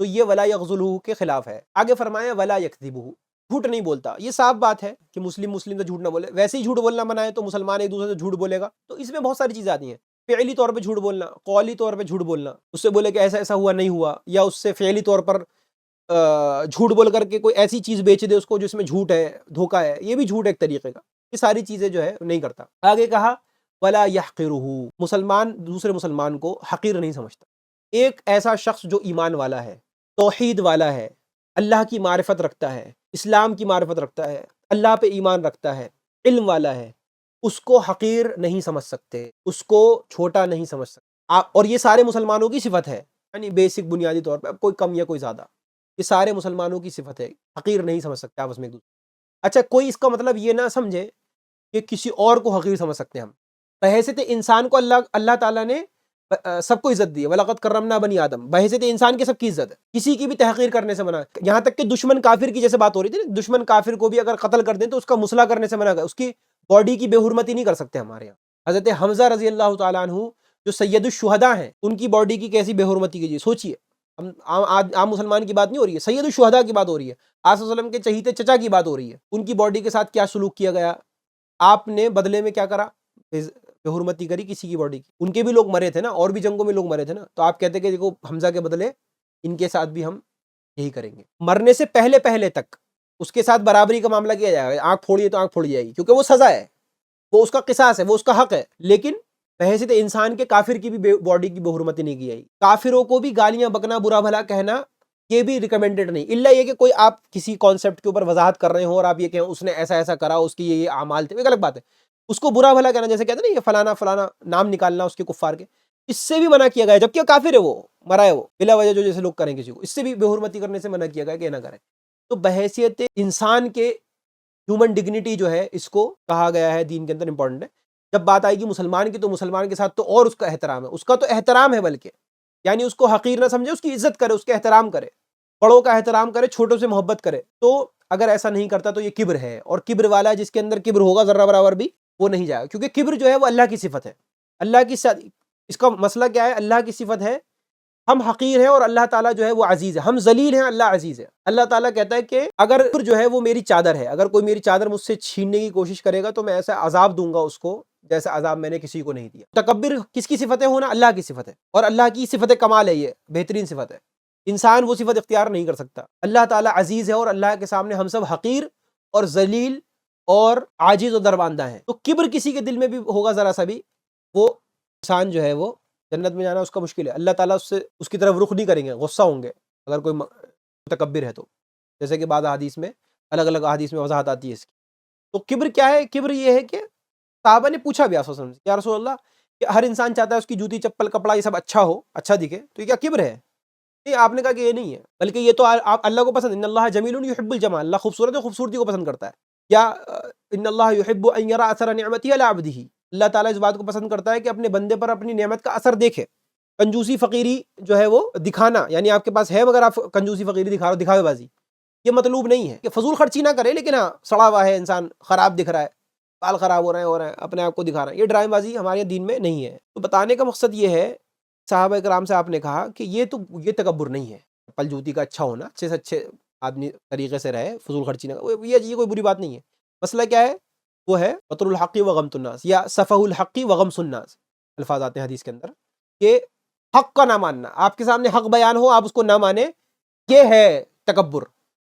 تو یہ ولا یغزلہ کے خلاف ہے۔ آگے فرمایا ولا یکذبہ، جھوٹ نہیں بولتا. یہ صاف بات ہے کہ مسلم سے جھوٹ نہ بولے. ویسے ہی جھوٹ بولنا منع ہے تو مسلمان ایک دوسرے سے جھوٹ بولے گا. تو اس میں بہت ساری چیزیں آتی ہیں. فعلی طور پہ جھوٹ بولنا، قولی طور پہ جھوٹ بولنا، اس سے بولے کہ ایسا ایسا ہوا نہیں ہوا، یا اس سے فعلی طور پر جھوٹ بول کر کے کوئی ایسی چیز بیچ دے اس کو جس میں جھوٹ ہے، دھوکا ہے، یہ بھی جھوٹ ایک طریقے کا. یہ ساری چیزیں جو ہے نہیں کرتا. آگے کہا ولا يحقره، مسلمان دوسرے مسلمان کو حقیر نہیں سمجھتا. ایک ایسا شخص جو ایمان والا ہے، توحید والا ہے، اللہ کی معرفت رکھتا ہے، اسلام کی معرفت رکھتا ہے، اللہ پہ ایمان رکھتا ہے، علم والا ہے، اس کو حقیر نہیں سمجھ سکتے، اس کو چھوٹا نہیں سمجھ سکتے. اور یہ سارے مسلمانوں کی صفت ہے، یعنی بیسک بنیادی طور پہ، اب کوئی کم یا کوئی زیادہ، یہ سارے مسلمانوں کی صفت ہے. حقیر نہیں سمجھ سکتے آپس میں ایک دوسرے. اچھا، کوئی اس کا مطلب یہ نہ سمجھے کہ کسی اور کو حقیر سمجھ سکتے ہیں ہم. بحیثیت انسان کو اللہ تعالیٰ نے سب کو عزت دی ہے. وَلَقَدْ كَرَّمْنَا بَنِي آدَم، بحیثیت انسان کے سب کی عزت ہے، کسی کی بھی تحقیر کرنے سے منع. یہاں تک کہ دشمن کافر کی جیسے بات ہو رہی تھی نا، دشمن کافر کو بھی اگر قتل کر دیں تو اس کا مسئلہ کرنے سے منع ہے، اس کی باڈی کی بے حرمتی نہیں کر سکتے ہمارے یہاں. حضرت حمزہ رضی اللہ تعالیٰ عنہ جو سید الشہداء ہیں، ان کی باڈی کی کیسی بے حرمتی کیجیے، سوچیے. ہم عام مسلمان کی بات نہیں ہو رہی ہے، سید الشہداء کی بات ہو رہی ہے. آپ صلی اللہ علیہ وسلم کے چہیتے چچا کی بات ہو رہی ہے. ان کی باڈی کے ساتھ کیا سلوک کیا گیا، آپ نے بدلے میں کیا کرا، بے حرمتی کری کسی کی باڈی کی. ان کے بھی لوگ مرے تھے نا، اور بھی جنگوں میں لوگ مرے تھے نا. تو آپ کہتے کہ دیکھو حمزہ کے بدلے ان کے ساتھ بھی ہم یہی کریں گے. مرنے سے پہلے تک اس کے ساتھ برابری کا معاملہ کیا جائے گا. آنکھ پھوڑیے تو آنکھ پھوڑی جائے گی، کیونکہ وہ سزا ہے، وہ اس کا قصاص ہے، وہ اس کا حق ہے. لیکن بحیثیت انسان کے کافر کی بھی باڈی کی بے حرمتی نہیں کی جائے گی. کافروں کو بھی گالیاں بکنا، برا بھلا کہنا، یہ بھی ریکمینڈڈ نہیں. الا یہ کہ کوئی آپ کسی کانسیپٹ کے اوپر وضاحت کر رہے ہوں اور آپ یہ کہیں اس نے ایسا ایسا کرا، اس کی یہ اعمال تھے، ایک الگ بات ہے. اس کو برا بھلا کہنا، جیسے کہتے ہیں نا یہ فلانا فلانا نام نکالنا اس کے کفار کے، اس سے بھی منع کیا گیا ہے. جبکہ کافر ہے، وہ مرا ہے، وہ بلا وجہ جو جیسے لوگ کریں کسی کو، اس سے بھی بے حرمتی کرنے سے منع کیا گیا کہ نہ کریں. تو بحیثیت انسان کے ہیومن ڈگنیٹی جو ہے، اس کو کہا گیا ہے دین کے اندر، امپورٹنٹ ہے. جب بات آئے گی مسلمان کی، تو مسلمان کے ساتھ تو اور اس کا احترام ہے، اس کا تو احترام ہے، بلکہ یعنی اس کو حقیر نہ سمجھے، اس کی عزت کرے، اس کے احترام کرے، بڑوں کا احترام کرے، چھوٹوں سے محبت کرے. تو اگر ایسا نہیں کرتا تو یہ کبر ہے. اور کبر والا جس کے اندر کبر ہوگا ذرہ برابر بھی، وہ نہیں جائے گا. کیونکہ کبر جو ہے وہ اللہ کی صفت ہے. اللہ کی اس کا مسئلہ کیا ہے، اللہ کی صفت ہے. ہم حقیر ہیں اور اللہ تعالیٰ جو ہے وہ عزیز ہے. ہم ذلیل ہیں، اللہ عزیز ہے. اللہ تعالیٰ کہتا ہے کہ اگر جو ہے وہ میری چادر ہے، اگر کوئی میری چادر مجھ سے چھیننے کی کوشش کرے گا تو میں ایسا عذاب دوں گا اس کو جیسا عذاب میں نے کسی کو نہیں دیا. تکبر کس کی صفت ہے ہونا؟ اللہ کی صفت ہے. اور اللہ کی صفت کمال ہے، یہ بہترین صفت ہے. انسان وہ صفت اختیار نہیں کر سکتا. اللہ تعالیٰ عزیز ہے اور اللہ کے سامنے ہم سب حقیر اور ذلیل اور عاجز و درباندہ ہیں. تو کبر کسی کے دل میں بھی ہوگا ذرا سا بھی، وہ انسان جو ہے وہ جنت میں جانا اس کا مشکل ہے. اللہ تعالیٰ اس کی طرف رخ نہیں کریں گے، غصہ ہوں گے اگر کوئی متکبر ہے تو. جیسے کہ بعض احادیث میں، الگ الگ احادیث میں وضاحت آتی ہے اس کی. تو کبر کیا ہے؟ کبر یہ ہے کہ صحابہ نے پوچھا بھی آپ صلی اللہ علیہ وسلم سے، یا رسول اللہ، کہ ہر انسان چاہتا ہے اس کی جوتی چپل کپڑا یہ سب اچھا ہو، اچھا دکھے، تو یہ کیا کبر ہے؟ نہیں، آپ نے کہا کہ یہ نہیں ہے، بلکہ یہ تو آپ اللہ کو پسند، ان اللہ جمیل یحب الجمال، اللہ خوبصورت ہے، خوبصورتی کو پسند کرتا ہے. یا ان اللہ یحب ان یرى اثر نعمته علی عبده، اللہ تعالیٰ اس بات کو پسند کرتا ہے کہ اپنے بندے پر اپنی نعمت کا اثر دیکھے. کنجوسی فقیری جو ہے وہ دکھانا، یعنی آپ کے پاس ہے مگر آپ کنجوسی فقیری دکھا رہے ہو، دکھاوے بازی، یہ مطلوب نہیں ہے. کہ فضول خرچی نہ کرے، لیکن ہاں سڑا ہوا ہے انسان، خراب دکھ رہا ہے، بال خراب ہو رہے ہیں اپنے آپ کو دکھا رہا ہے، یہ ڈرامے بازی ہمارے دین میں نہیں ہے. تو بتانے کا مقصد یہ ہے، صحابہ کرام سے آپ نے کہا کہ یہ تکبر نہیں ہے. پل جوتی کا اچھا ہونا، اچھے سے اچھے آدمی طریقے سے رہے، فضول خرچی نہ، یہ کوئی بری بات نہیں ہے. مسئلہ کیا ہے؟ وہ ہے بطر الحق و غمط الناس، یا سفہ الحق و غمص الناس، الفاظ آتے ہیں حدیث کے اندر، کہ حق کا نہ ماننا، آپ کے سامنے حق بیان ہو آپ اس کو نہ مانیں، یہ ہے تکبر.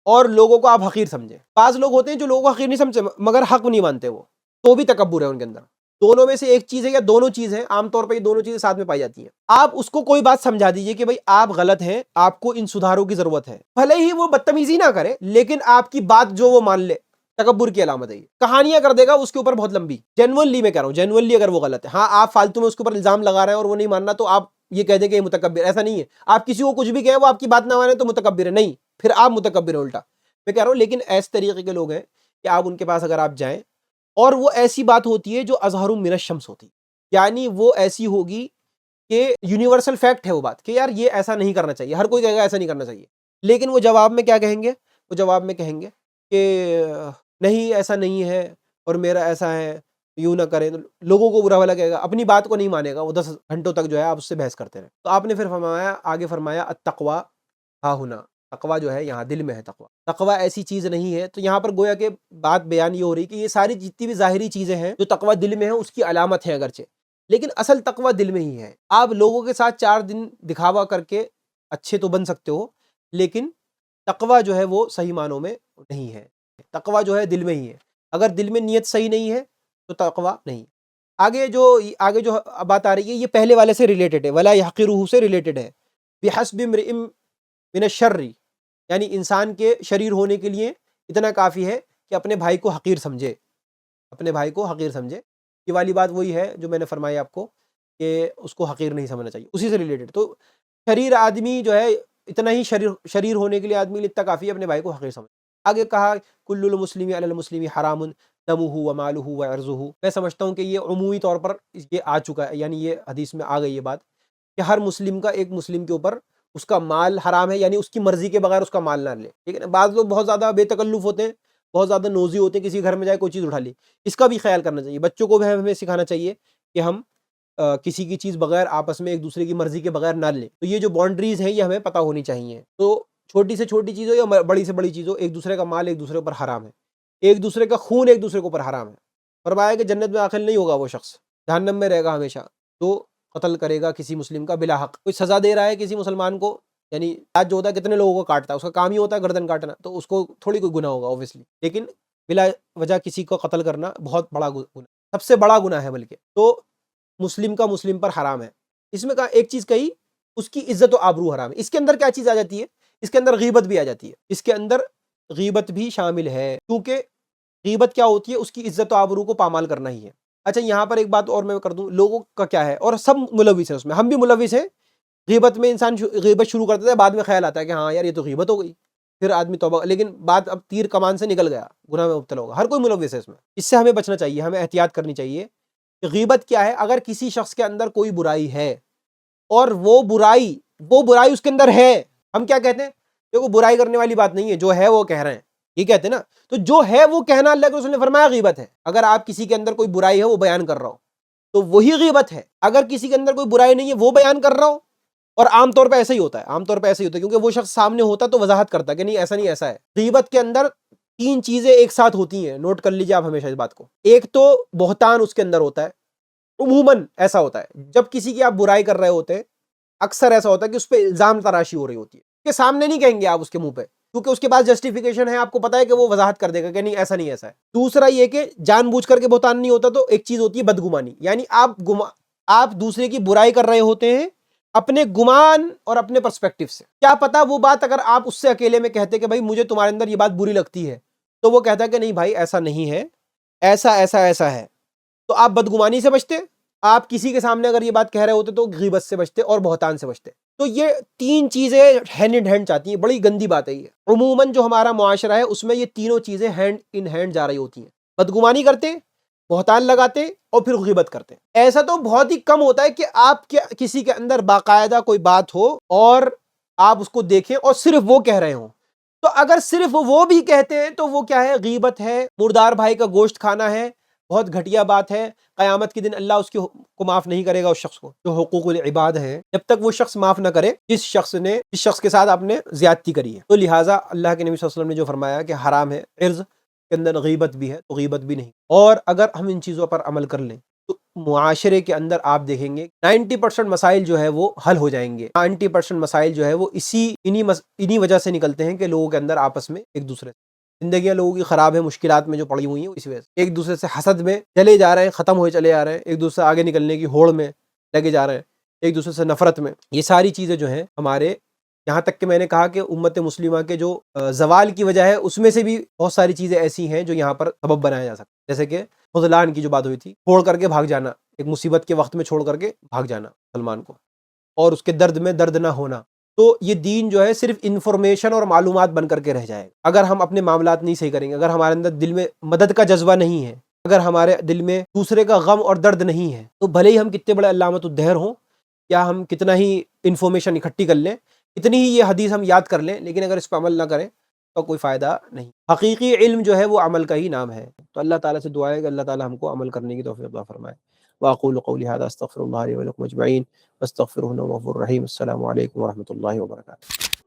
اور لوگوں کو آپ حقیر سمجھیں. بعض لوگ ہوتے ہیں جو لوگوں کو حقیر نہیں سمجھتے مگر حق نہیں مانتے، وہ تو بھی تکبر ہے ان کے اندر. دونوں میں سے ایک چیز ہے یا دونوں چیزیں، عام طور پہ یہ دونوں چیزیں ساتھ میں پائی جاتی ہیں. آپ اس کو کوئی بات سمجھا دیجئے کہ بھائی آپ غلط ہیں، آپ کو ان سدھاروں کی ضرورت ہے، بھلے ہی وہ بدتمیزی نہ کرے لیکن آپ کی بات جو وہ مان لے، تکبر کی علامت ہے. یہ کہانیاں کر دے گا اس کے اوپر بہت لمبی، جینوئنلی میں کہہ رہا ہوں، جینوئنلی اگر وہ غلط ہے. ہاں آپ فالتو میں اس کے اوپر الزام لگا رہے ہیں اور وہ نہیں ماننا تو آپ یہ کہہ دیں کہ یہ متکبر. ایسا نہیں ہے، آپ کسی کو کچھ بھی کہیں وہ آپ کی بات نہ مانے تو متکبر ہے، نہیں، پھر آپ متکبر ہیں الٹا. میں کہہ رہا ہوں لیکن ایسے طریقے کے لوگ ہیں کہ آپ ان کے پاس اگر آپ جائیں اور وہ ایسی بات ہوتی ہے جو اظہر من الشمس ہوتی، یعنی وہ ایسی ہوگی کہ یونیورسل فیکٹ ہے وہ بات، کہ یار یہ ایسا نہیں کرنا چاہیے، ہر کوئی کہے گا ایسا نہیں کرنا چاہیے، لیکن وہ جواب میں کیا کہیں گے؟ وہ جواب میں کہیں گے کہ نہیں ایسا نہیں ہے اور میرا ایسا ہے، یوں نہ کریں. تو لوگوں کو برا بھلا کہے گا، اپنی بات کو نہیں مانے گا، وہ 10 گھنٹوں تک جو ہے آپ اس سے بحث کرتے رہے. تو آپ نے پھر فرمایا، آگے فرمایا التقوی ہا ہنا، تقویٰ جو ہے یہاں دل میں ہے تقویٰ. تقویٰ ایسی چیز نہیں ہے. تو یہاں پر گویا کہ بات بیان یہ ہو رہی کہ یہ ساری جتنی بھی ظاہری چیزیں ہیں جو تقویٰ دل میں ہے اس کی علامت ہے اگرچہ، لیکن اصل تقویٰ دل میں ہی ہے. آپ لوگوں کے ساتھ 4 دن دکھاوا کر کے اچھے تو بن سکتے ہو، لیکن تقویٰ جو ہے وہ صحیح معنوں میں نہیں ہے. تقویٰ جو ہے دل میں ہی ہے. اگر دل میں نیت صحیح نہیں ہے تو تقویٰ نہیں. آگے جو بات آ رہی ہے یہ پہلے والے سے ریلیٹڈ ہے، ولا یحقرہ سے ریلیٹڈ ہے. بحسب امرئ من الشر، یعنی انسان کے شریر ہونے کے لیے اتنا کافی ہے کہ اپنے بھائی کو حقیر سمجھے، اپنے بھائی کو حقیر سمجھے. یہ والی بات وہی ہے جو میں نے فرمائی آپ کو کہ اس کو حقیر نہیں سمجھنا چاہیے، اسی سے ریلیٹڈ. تو شریر آدمی جو ہے اتنا ہی شریر ہونے کے لیے آدمی اتنا کافی ہے اپنے بھائی کو حقیر سمجھے. آگے کہا کل المسلم علی المسلم حرام دمہ ومالہ وعرضہ. میں سمجھتا ہوں کہ یہ عمومی طور پر یہ آ چکا ہے، یعنی یہ حدیث میں آ گئی یہ بات کہ ہر مسلم کا ایک مسلم کے اوپر اس کا مال حرام ہے، یعنی اس کی مرضی کے بغیر اس کا مال نہ لے. ٹھیک ہے. بعض لوگ بہت زیادہ بے تکلف ہوتے ہیں، بہت زیادہ نوزی ہوتے ہیں، کسی گھر میں جائے کوئی چیز اٹھا لی. اس کا بھی خیال کرنا چاہیے. بچوں کو بھی ہمیں سکھانا چاہیے کہ ہم کسی کی چیز بغیر آپس میں ایک دوسرے کی مرضی کے بغیر نہ لیں. تو یہ جو باؤنڈریز ہیں یہ ہمیں پتہ ہونی چاہیے. تو چھوٹی سے چھوٹی چیز ہو یا بڑی سے بڑی چیز ہو، ایک دوسرے کا مال ایک دوسرے کے اوپر حرام ہے، ایک دوسرے کا خون ایک دوسرے کے اوپر حرام ہے. فرمایا کہ جنت میں داخل نہیں ہوگا وہ شخص، جہنم میں رہے گا ہمیشہ. تو قتل کرے گا کسی مسلم کا بلا حق. کوئی سزا دے رہا ہے کسی مسلمان کو، یعنی آج جو ہوتا ہے کتنے لوگوں کو کاٹتا ہے، اس کا کام ہی ہوتا ہے گردن کاٹنا، تو اس کو تھوڑی کوئی گناہ ہوگا اوبویسلی. لیکن بلا وجہ کسی کو قتل کرنا بہت بڑا گناہ، سب سے بڑا گناہ ہے بلکہ. تو مسلم کا مسلم پر حرام ہے. اس میں کہا ایک چیز کہی، اس کی عزت و آبرو حرام ہے. اس کے اندر کیا چیز آ جاتی ہے؟ اس کے اندر غیبت بھی آ جاتی ہے. اس کے اندر غیبت بھی شامل ہے، کیونکہ غیبت کیا ہوتی ہے؟ اس کی عزت و آبرو کو پامال کرنا ہی ہے. اچھا یہاں پر ایک بات اور میں کر دوں، لوگوں کا کیا ہے، اور سب ملوث ہیں اس میں، ہم بھی ملوث ہیں. غیبت میں انسان غیبت شروع کرتا ہے، بعد میں خیال آتا ہے کہ ہاں یار یہ تو غیبت ہو گئی، پھر آدمی توبہ، لیکن بات اب تیر کمان سے نکل گیا، گناہ میں مبتلا ہوگا. ہر کوئی ملوث ہے اس میں. اس سے ہمیں بچنا چاہیے، ہمیں احتیاط کرنی چاہیے کہ غیبت کیا ہے. اگر کسی شخص کے اندر کوئی برائی ہے اور وہ برائی اس کے اندر ہے، ہم کیا کہتے ہیں؟ دیکھو برائی کرنے والی بات نہیں ہے، جو ہے وہ کہہ رہے ہیں، یہ کہتے ہیں نا. تو جو ہے وہ کہنا اللہ کے رسول نے فرمایا غیبت ہے. اگر آپ کسی کے اندر کوئی برائی ہے وہ بیان کر رہا ہو تو وہی غیبت ہے. اگر کسی کے اندر کوئی برائی نہیں ہے وہ بیان کر رہا ہو، اور عام طور پہ ایسا ہی ہوتا ہے، کیونکہ وہ شخص سامنے ہوتا تو وضاحت کرتا کہ نہیں ایسا نہیں ایسا ہے. غیبت کے اندر 3 چیزیں ایک ساتھ ہوتی ہیں، نوٹ کر لیجیے آپ ہمیشہ اس بات کو. ایک تو بہتان اس کے اندر ہوتا ہے. عموماً ایسا ہوتا ہے جب کسی کی آپ برائی کر رہے ہوتے ہیں، اکثر ایسا ہوتا ہے کہ اس پہ الزام تراشی ہو رہی ہوتی ہے، کہ سامنے نہیں کہیں گے آپ اس کے منہ پہ، کیونکہ اس کے پاس جسٹیفیکیشن ہے، آپ کو پتا ہے کہ وہ وضاحت کر دے گا کہ نہیں ایسا نہیں ایسا ہے. دوسرا یہ کہ جان بوجھ کر کے بہتان نہیں ہوتا. تو ایک چیز ہوتی ہے بدگمانی، یعنی آپ دوسرے کی برائی کر رہے ہوتے ہیں اپنے گمان اور اپنے پرسپیکٹو سے. کیا پتا وہ بات اگر آپ اس سے اکیلے میں کہتے کہ بھائی مجھے تمہارے اندر یہ بات بری لگتی ہے، تو وہ کہتا ہے کہ نہیں بھائی ایسا نہیں ہے، ایسا ایسا ایسا ہے. تو آپ بدگمانی سے بچتے. آپ کسی کے سامنے اگر یہ بات کہہ رہے ہوتے تو غیبت سے بچتے اور بہتان سے بچتے. تو یہ 3 چیزیں ہینڈ ان ہینڈ چاہتی ہیں. بڑی گندی بات ہے یہ. عموماً جو ہمارا معاشرہ ہے اس میں یہ تینوں چیزیں ہینڈ ان ہینڈ جا رہی ہوتی ہیں. بدگمانی کرتے، بہتان لگاتے اور پھر غیبت کرتے. ایسا تو بہت ہی کم ہوتا ہے کہ آپ کسی کے اندر باقاعدہ کوئی بات ہو اور آپ اس کو دیکھیں اور صرف وہ کہہ رہے ہوں. تو اگر صرف وہ بھی کہتے ہیں تو وہ کیا ہے؟ غیبت ہے، مردار بھائی کا گوشت کھانا ہے، بہت گھٹیا بات ہے. قیامت کے دن اللہ اس کو معاف نہیں کرے گا. اس شخص کو جو حقوق العباد ہے جب تک وہ شخص معاف نہ کرے جس شخص کے ساتھ آپ نے زیادتی کری ہے. تو لہٰذا اللہ کے نبی صلی اللہ علیہ وسلم نے جو فرمایا کہ حرام ہے، عرض کے اندر غیبت بھی ہے تو غیبت بھی نہیں. اور اگر ہم ان چیزوں پر عمل کر لیں تو معاشرے کے اندر آپ دیکھیں گے 90% مسائل جو ہے وہ حل ہو جائیں گے. 90% مسائل جو ہے وہ انہی وجہ سے نکلتے ہیں کہ لوگوں کے اندر آپس میں ایک دوسرے زندگیاں لوگوں کی خراب ہے، مشکلات میں جو پڑی ہوئی ہیں، اسی وجہ سے ایک دوسرے سے حسد میں چلے جا رہے ہیں، ختم ہوئے چلے جا رہے ہیں، ایک دوسرے سے آگے نکلنے کی ہوڑ میں لگے جا رہے ہیں، ایک دوسرے سے نفرت میں. یہ ساری چیزیں جو ہیں ہمارے، یہاں تک کہ میں نے کہا کہ امت مسلمہ کے جو زوال کی وجہ ہے اس میں سے بھی بہت ساری چیزیں ایسی ہیں جو یہاں پر سبب بنایا جا سکتا ہے. جیسے کہ خذلان کی جو بات ہوئی تھی، چھوڑ کر کے بھاگ جانا، ایک مصیبت کے وقت میں چھوڑ کر کے بھاگ جانا سلمان کو، اور اس کے درد میں درد نہ ہونا. تو یہ دین جو ہے صرف انفارمیشن اور معلومات بن کر کے رہ جائے گا اگر ہم اپنے معاملات نہیں صحیح کریں گے. اگر ہمارے اندر دل میں مدد کا جذبہ نہیں ہے، اگر ہمارے دل میں دوسرے کا غم اور درد نہیں ہے، تو بھلے ہی ہم کتنے بڑے علامت الدہر ہوں یا ہم کتنا ہی انفارمیشن اکٹھی کر لیں، کتنی ہی یہ حدیث ہم یاد کر لیں، لیکن اگر اس پہ عمل نہ کریں تو کوئی فائدہ نہیں. حقیقی علم جو ہے وہ عمل کا ہی نام ہے. تو اللہ تعالیٰ سے دعا ہے کہ اللہ تعالیٰ ہم کو عمل کرنے کی توفیق عطا فرمائے. واقول قولی ھذا استغفر اللہ لی ولکم اجمعین واستغفروہ انہ هو الغفور الرحیم. السلام علیکم ورحمۃ اللہ وبرکاتہ.